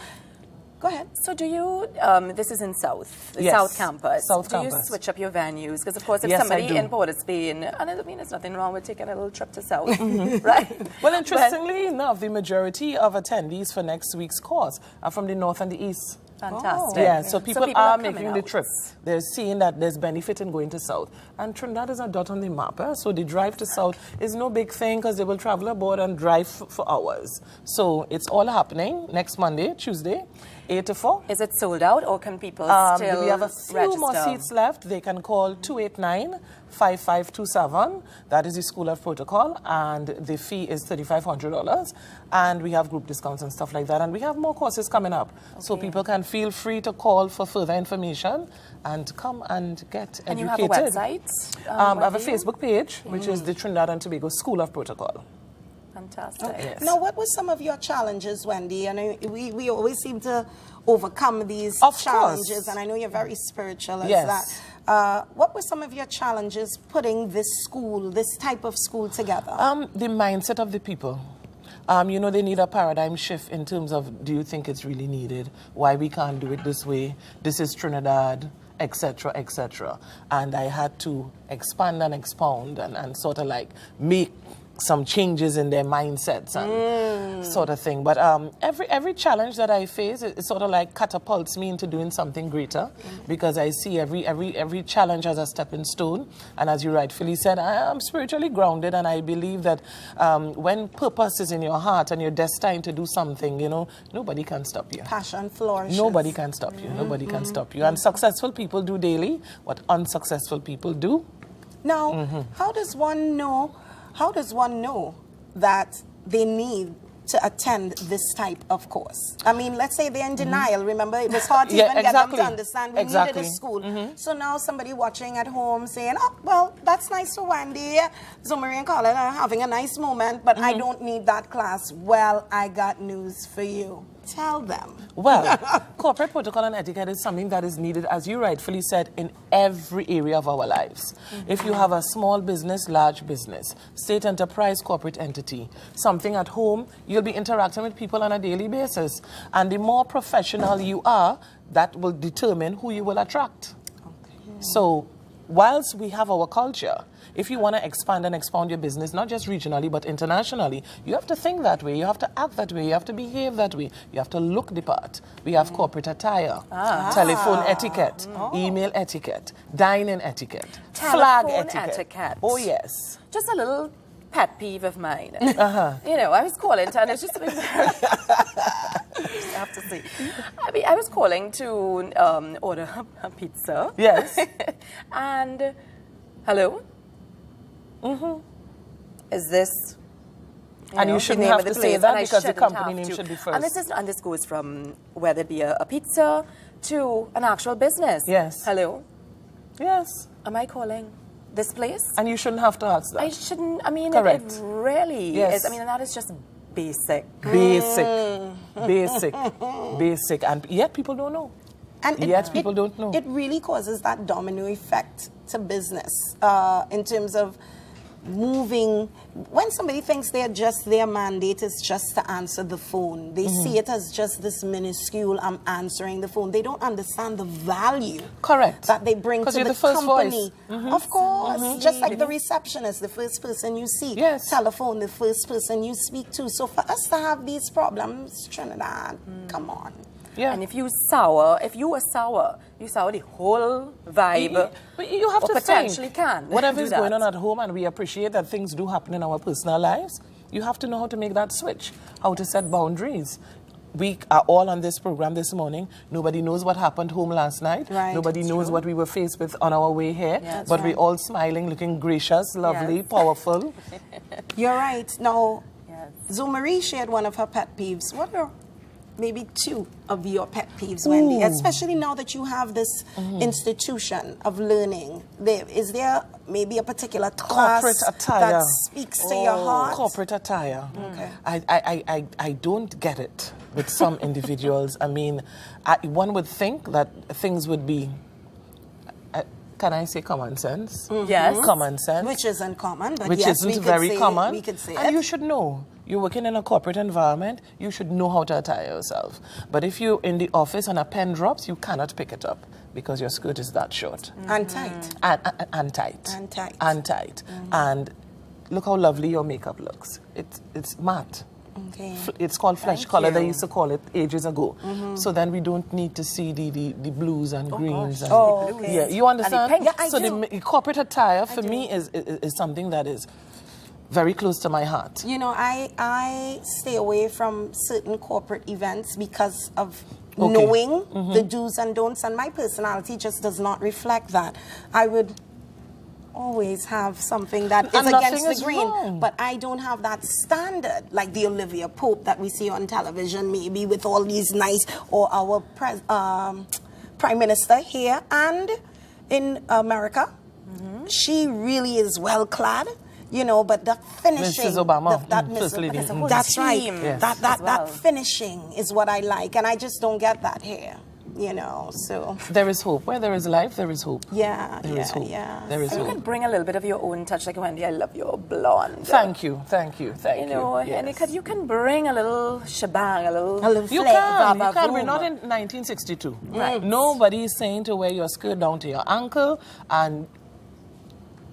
C: Go ahead.
B: So do you, this is in South, the
J: Yes.
B: South Campus.
J: South
B: do
J: Campus.
B: You switch up your venues? Because of course if
J: Yes,
B: somebody
J: I do.
B: in Port of Spain, and I mean there's nothing wrong with taking a little trip to South, right?
J: Well, interestingly enough, the majority of attendees for next week's course are from the North and the East.
B: Fantastic.
J: Yeah, so people are making
B: coming
J: the
B: out.
J: trip. They're seeing that there's benefit in going to South. And Trinidad is a dot on the map, so the drive to South is no big thing because they will travel aboard and drive for hours. So it's all happening next Monday, Tuesday, 8 to 4.
B: Is it sold out or can people still
J: We have a few more seats left. They can call 289-5527. That is the School of Protocol, and the fee is $3,500. And we have group discounts and stuff like that. And we have more courses coming up. So people can feel free to call for further information and come and get educated.
B: And you have a website?
J: I have a Facebook page, which is the Trinidad and Tobago School of Protocol.
B: Fantastic.
J: Yes.
C: Now, what were some of your challenges, Wendy? And we always seem to overcome these challenges, and I know you're very spiritual as
J: Yes.
C: that. What were some of your challenges putting this school, this type of school together?
J: The mindset of the people. You know, they need a paradigm shift in terms of, do you think it's really needed? Why we can't do it this way? This is Trinidad, etc., etc. And I had to expand and expound and sort of like make some changes in their mindsets and sort of thing. But every challenge that I face, it sort of like catapults me into doing something greater because I see every challenge as a stepping stone. And as you rightfully said, I am spiritually grounded, and I believe that when purpose is in your heart and you're destined to do something, you know, nobody can stop you.
C: Passion flourishes.
J: Nobody can stop you. Nobody can stop you. And successful people do daily what unsuccessful people do.
C: Now, how does one know that they need to attend this type of course? I mean, let's say they're in denial. Remember, it was hard to even get them to understand we needed a school. So now somebody watching at home saying, oh, well, that's nice for Wendy. Zomari and Colin are having a nice moment, but I don't need that class. Well, I got news for you. Tell them.
J: Well, corporate protocol and etiquette is something that is needed, as you rightfully said, in every area of our lives. If you have a small business, large business, state enterprise, corporate entity, something at home, you'll be interacting with people on a daily basis. And the more professional you are, that will determine who you will attract. So, whilst we have our culture, if you want to expand and expound your business, not just regionally, but internationally, you have to think that way, you have to act that way, you have to behave that way, you have to look the part. We have corporate attire, telephone etiquette, email etiquette, dining etiquette, flag etiquette. Oh, yes.
B: Just a little pet peeve of mine. You know, I was calling to, and it's just a bit I have to see. I mean, I was calling to order a pizza.
J: Yes.
B: And, hello? Is this?
J: And you shouldn't have to say that because the company name should be first.
B: And this goes from whether it be a pizza to an actual business.
J: Yes.
B: Hello?
J: Yes.
B: Am I calling this place?
J: And you shouldn't have to ask that.
B: I shouldn't. I mean,
J: Correct.
B: it really is. I mean, that is just basic.
J: Basic. And yet people don't know.
C: And
J: people don't know.
C: It really causes that domino effect to business in terms of moving. When somebody thinks their mandate is just to answer the phone, they see it as just this minuscule, I'm answering the phone. They don't understand the value that they bring to
J: you're
C: the
J: first
C: company.
J: voice.
C: Of course. Just like the receptionist, the first person you see. Telephone, the first person you speak to. So for us to have these problems, Trinidad, come on.
J: Yeah.
B: And if you sour, you sour the whole vibe.
J: But you have
B: or
J: to
B: potentially
J: think.
B: can.
J: Whatever
B: do
J: is
B: that.
J: going on at home, and we appreciate that things do happen in our personal lives, you have to know how to make that switch, how to set boundaries. We are all on this program this morning. Nobody knows what happened home last night.
C: Right.
J: Nobody knows what we were faced with on our way here.
C: Yes,
J: but
C: right.
J: we're all smiling, looking gracious, lovely,
B: Yes.
J: powerful.
C: You're right. Now,
B: Yes.
C: Zoe Marie shared one of her pet peeves. What are maybe two of your pet peeves, Wendy? Especially now that you have this institution of learning. Is there maybe a particular class
J: Corporate attire.
C: that speaks to your heart?
J: Corporate attire.
C: Okay.
J: I don't get it with some individuals. I mean, one would think that things would be, can I say common sense?
B: Yes.
J: Common sense.
C: Which isn't common, but
J: Which
C: yes, we
J: isn't
C: could
J: very
C: say
J: common.
C: We could say
J: and
C: it.
J: you should know. You're working in a corporate environment, you should know how to attire yourself. But if you're in the office and a pen drops, you cannot pick it up because your skirt is that short.
C: And tight.
J: And tight.
C: And tight.
J: And tight. And look how lovely your makeup looks. It's matte.
C: Okay.
J: It's called flesh
B: Thank
J: color.
B: you.
J: They used to call it ages ago. So then we don't need to see the blues and greens. And
C: okay.
J: Yeah, you understand?
B: pink. Yeah,
C: I
J: so
C: do.
J: the corporate attire for me is something that is very close to my heart.
C: You know, I stay away from certain corporate events because of
J: Okay.
C: knowing the do's and don'ts, and my personality just does not reflect that. I would always have something that is
J: And
C: against
J: nothing
C: the
J: is
C: green,
J: wrong.
C: but I don't have that standard like the Olivia Pope that we see on television, maybe with all these nice, or our Prime Minister here and in America. She really is well clad. You know, but the finishing,
J: Mrs. Obama,
C: that
J: First Lady.
C: that's right.
B: team.
J: Yes.
C: That finishing is what I like, and I just don't get that here. You know, so
J: There is hope. Where there is life, there is hope.
C: yeah,
J: There is hope.
C: yeah.
J: There is
B: So you can
J: hope.
B: bring a little bit of your own touch, like Wendy. I love your blonde.
J: Thank you.
B: You know, and you can bring a little shebang, a little
J: You
C: flair.
J: can. You
B: Vava
J: can. We're
B: voom.
J: not in 1962.
B: Right.
J: Nobody is saying to wear your skirt down to your ankle and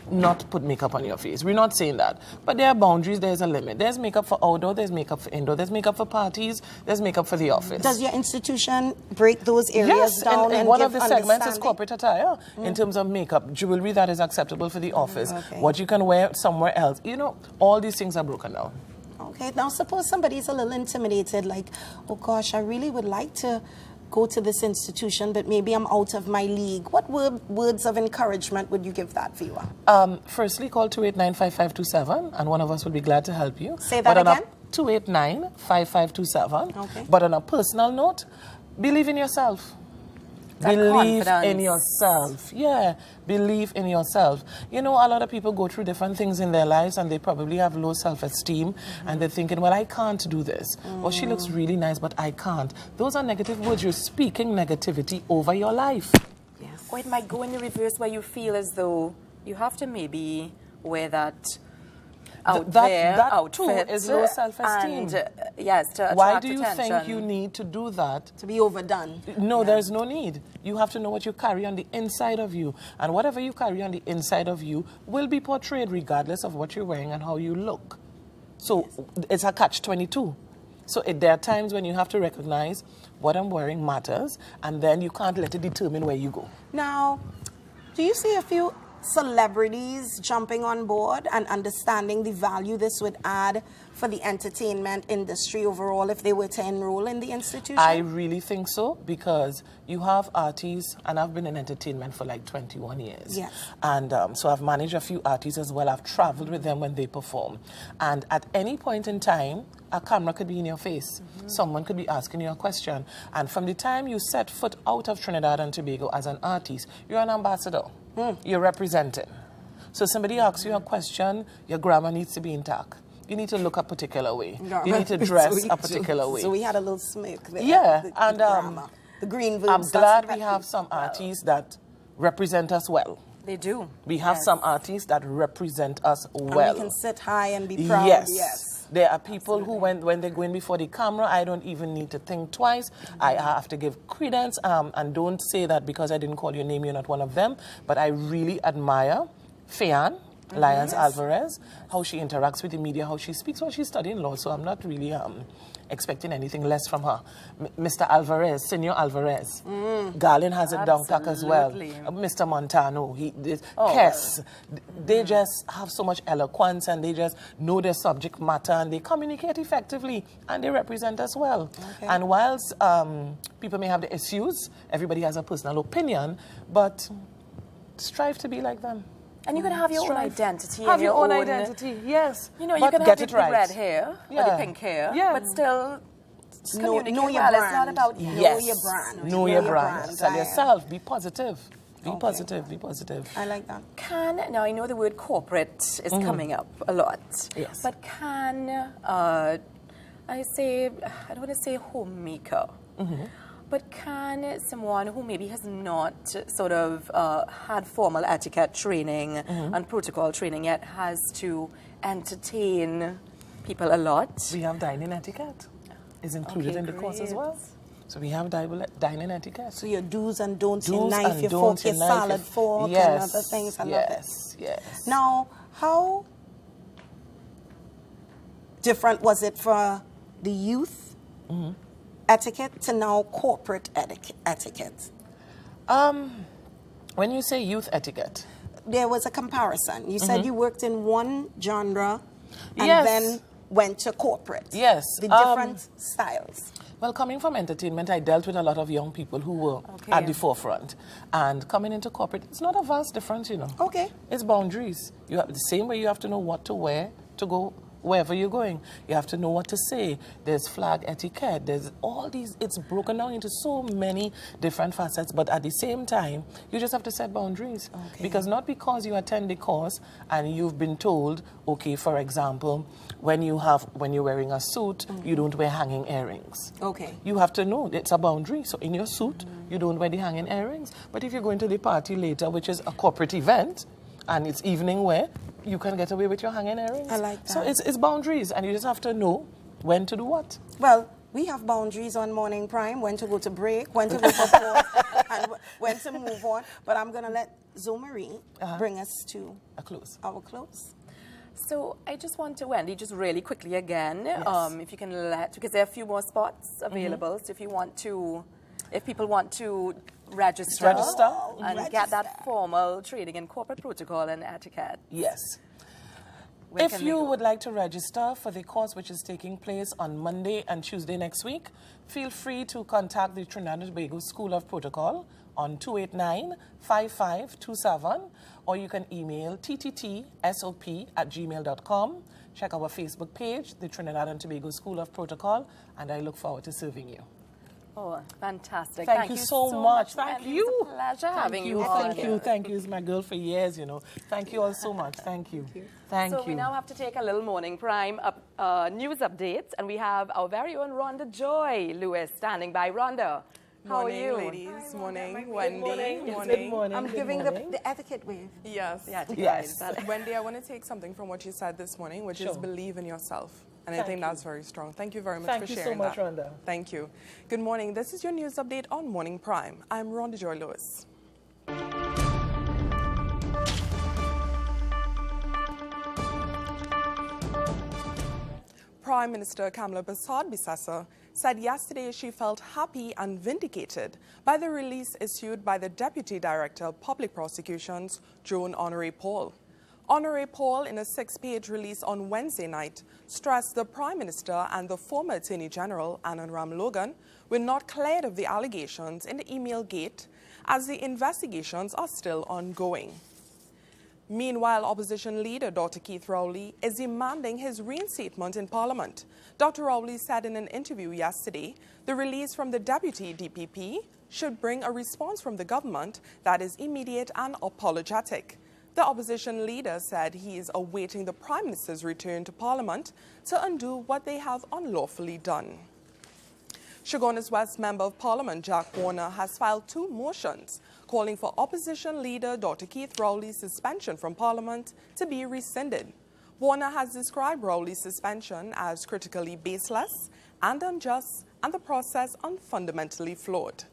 J: not put makeup on your face. We're not saying that. But there are boundaries. There's a limit. There's makeup for outdoor. There's makeup for indoor. There's makeup for parties. There's makeup for the office.
C: Does your institution break those areas
J: Yes,
C: down
J: and
C: and
J: one
C: give
J: of the segments is
C: understanding?
J: corporate attire in terms of makeup, jewelry that is acceptable for the office,
C: okay.
J: what you can wear somewhere else. You know, all these things are broken down.
C: Okay, now suppose somebody's a little intimidated, like, oh gosh, I really would like to go to this institution, but maybe I'm out of my league. What words of encouragement would you give that viewer?
J: Firstly, call 289-5527, and one of us will be glad to help you.
C: Say that
J: But on
C: again?
J: 289-5527.
C: Okay.
J: But on a personal note, believe in yourself.
B: That
J: Believe
B: confidence.
J: in yourself. Yeah, believe in yourself. You know, a lot of people go through different things in their lives and they probably have low self-esteem and they're thinking, well, I can't do this. Or she looks really nice, but I can't. Those are negative words. You're speaking negativity over your life.
B: Or it might go in the reverse where you feel as though you have to maybe wear that
J: that
B: outfit.
J: too is low self-esteem.
B: And, yes, to
J: Why
B: attract
J: do you
B: attention.
J: think you need to do that?
C: To be overdone.
J: No, there's no need. You have to know what you carry on the inside of you. And whatever you carry on the inside of you will be portrayed regardless of what you're wearing and how you look. So it's a catch-22. So there are times when you have to recognize what I'm wearing matters, and then you can't let it determine where you go.
C: Now, do you see a few celebrities jumping on board and understanding the value this would add for the entertainment industry overall if they were to enroll in the institution?
J: I really think so, because you have artists, and I've been in entertainment for like 21 years.
C: Yes.
J: And so I've managed a few artists as well. I've traveled with them when they perform. And at any point in time, a camera could be in your face. Someone could be asking you a question. And from the time you set foot out of Trinidad and Tobago as an artist, you're an ambassador. You're representing. So somebody asks you a question, your grammar needs to be intact. You need to look a particular way. You need to dress a particular way.
C: So we had a little smirk there.
J: Yeah,
C: the
J: and
C: grammar. The green verbs.
J: I'm
C: that's
J: glad
C: what
J: we have some artists that represent us well.
B: They do.
J: We have some artists that represent us well.
C: And we can sit high and be proud.
J: Yes. There are people who, when they go in before the camera, I don't even need to think twice. I have to give credence, and don't say that because I didn't call your name, you're not one of them. But I really admire Fian Lyons Alvarez, how she interacts with the media, how she speaks. Well, she's studying law, so I'm not really expecting anything less from her. Mr. Alvarez, Senor Alvarez, Garland has it down pack as well. Mr. Montano, Kess, they just have so much eloquence and they just know their subject matter and they communicate effectively and they represent us well.
C: Okay.
J: And whilst people may have the issues, everybody has a personal opinion, but strive to be like them.
B: And you can have your own identity.
J: Have
B: and
J: your own identity, yes.
B: You know, you
J: but
B: can
J: get
B: have
J: it
B: the
J: right.
B: red hair or the pink hair, but still communicate
C: know your
B: well.
C: brand.
B: It's not about
C: Know your brand.
J: Know your brand. Tell
C: Diane.
J: yourself, be positive. Be positive, be positive.
C: I like that.
B: Now I know the word corporate is coming up a lot.
J: Yes.
B: But I don't want to say homemaker, but can someone who maybe has not sort of had formal etiquette training and protocol training yet has to entertain people a lot?
J: We have dining etiquette. It's included in the course as well. So we have dining etiquette.
C: So your do's and don'ts, your
J: Do's
C: knife,
J: and
C: your
J: don'ts,
C: fork, your
J: your knife,
C: salad
J: your-
C: fork,
J: Yes,
C: and other things. I love it.
J: Yes.
C: Now, how different was it for the youth etiquette to now corporate etiquette?
J: When you say youth etiquette,
C: There was a comparison. You said you worked in one genre and
J: Yes.
C: then went to corporate.
J: Yes.
C: The different styles.
J: Well, coming from entertainment, I dealt with a lot of young people who were at the forefront. And coming into corporate, it's not a vast difference, you know.
C: Okay.
J: It's boundaries. You have the same way you have to know what to wear to go wherever you're going. You have to know what to say. There's flag etiquette. There's all these. It's broken down into so many different facets. But at the same time, you just have to set boundaries. Because not because you attend the course and you've been told, okay, for example, when you're wearing a suit, you don't wear hanging earrings.
C: Okay.
J: You have to know it's a boundary. So in your suit, you don't wear the hanging earrings. But if you're going to the party later, which is a corporate event, and it's evening wear, you can get away with your hanging earrings.
C: I like that.
J: So it's boundaries, and you just have to know when to do what.
C: Well, we have boundaries on Morning Prime, when to go to break, when to go for pause, and when to move on. But I'm going to let Zoe-Marie bring us to our close.
B: So I just want to, Wendy, just really quickly again, if you can because there are a few more spots available. So if people want to register and get that formal training in corporate protocol and etiquette.
J: Yes.
B: Where
J: If
B: can we
J: you
B: go?
J: would like to register for the course which is taking place on Monday and Tuesday next week, feel free to contact the Trinidad and Tobago School of Protocol on 289-5527, or you can email tttSOP@gmail.com. Check our Facebook page, the Trinidad and Tobago School of Protocol, and I look forward to serving you.
B: Oh, fantastic.
J: Thank you so much.
B: Wendy.
J: Thank you.
B: It's a pleasure having you on.
J: Thank you. It's my girl for years, you know. Thank you all so much. Thank you. Thank
B: So
J: you.
B: we now have to take a little Morning Prime news update, and we have our very own Rhonda Joy Lewis standing by. Rhonda, how are you?
N: Ladies. Morning, Wendy.
C: Good morning. I'm giving the etiquette wave.
N: Yes.
C: Yes.
N: Wendy, I want to take something from what you said this morning, which is
J: Sure.
N: believe in yourself. And I
J: Thank
N: think
J: you.
N: that's very strong. Thank you very much
J: Thank
N: for
J: you so
N: sharing
J: much,
N: that.
J: Rhonda.
N: Thank you. Good morning. This is your news update on Morning Prime. I'm Rhonda Joy Lewis. Prime Minister Kamala Persad-Bissessar said yesterday she felt happy and vindicated by the release issued by the Deputy Director of Public Prosecutions, Joan Honoré-Paul. Honoré-Paul, in a 6-page release on Wednesday night, stressed the Prime Minister and the former Attorney General, Anand Logan, were not cleared of the allegations in the email gate as the investigations are still ongoing. Meanwhile, opposition leader Dr. Keith Rowley is demanding his reinstatement in Parliament. Dr. Rowley said in an interview yesterday, the release from the Deputy DPP should bring a response from the government that is immediate and apologetic. The opposition leader said he is awaiting the Prime Minister's return to Parliament to undo what they have unlawfully done. Chaguanas West Member of Parliament Jack Warner has filed 2 motions calling for opposition leader Dr. Keith Rowley's suspension from Parliament to be rescinded. Warner has described Rowley's suspension as critically baseless and unjust and the process fundamentally flawed.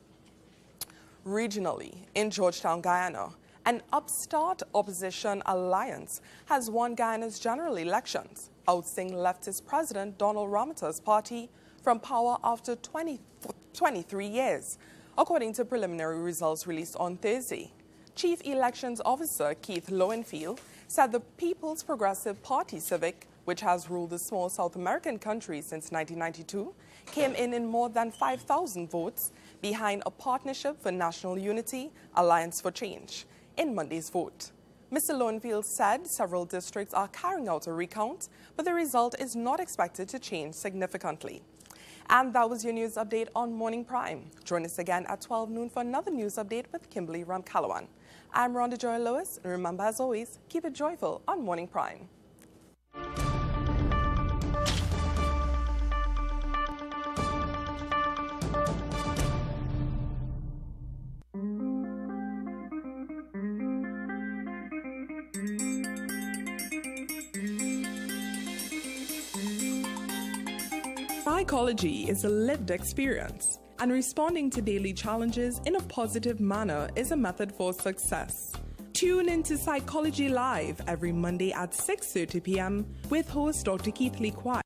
N: Regionally, in Georgetown, Guyana, an upstart opposition alliance has won Guyana's general elections, ousting leftist President Donald Ramata's party from from power after 23 years, according to preliminary results released on Thursday. Chief Elections Officer Keith Lowenfield said the People's Progressive Party Civic, which has ruled the small South American country since 1992, came in more than 5,000 votes behind a Partnership for National Unity, Alliance for Change, in Monday's vote. Mr. Lowenfield said several districts are carrying out a recount, but the result is not expected to change significantly. And that was your news update on Morning Prime. Join us again at 12 noon for another news update with Kimberly Ramkalawan. I'm Rhonda Joy Lewis, and remember, as always, keep it joyful on Morning Prime.
G: Psychology is a lived experience, and responding to daily challenges in a positive manner is a method for success. Tune into Psychology Live every Monday at 6:30 p.m. with host Dr. Keith Lee Kwai.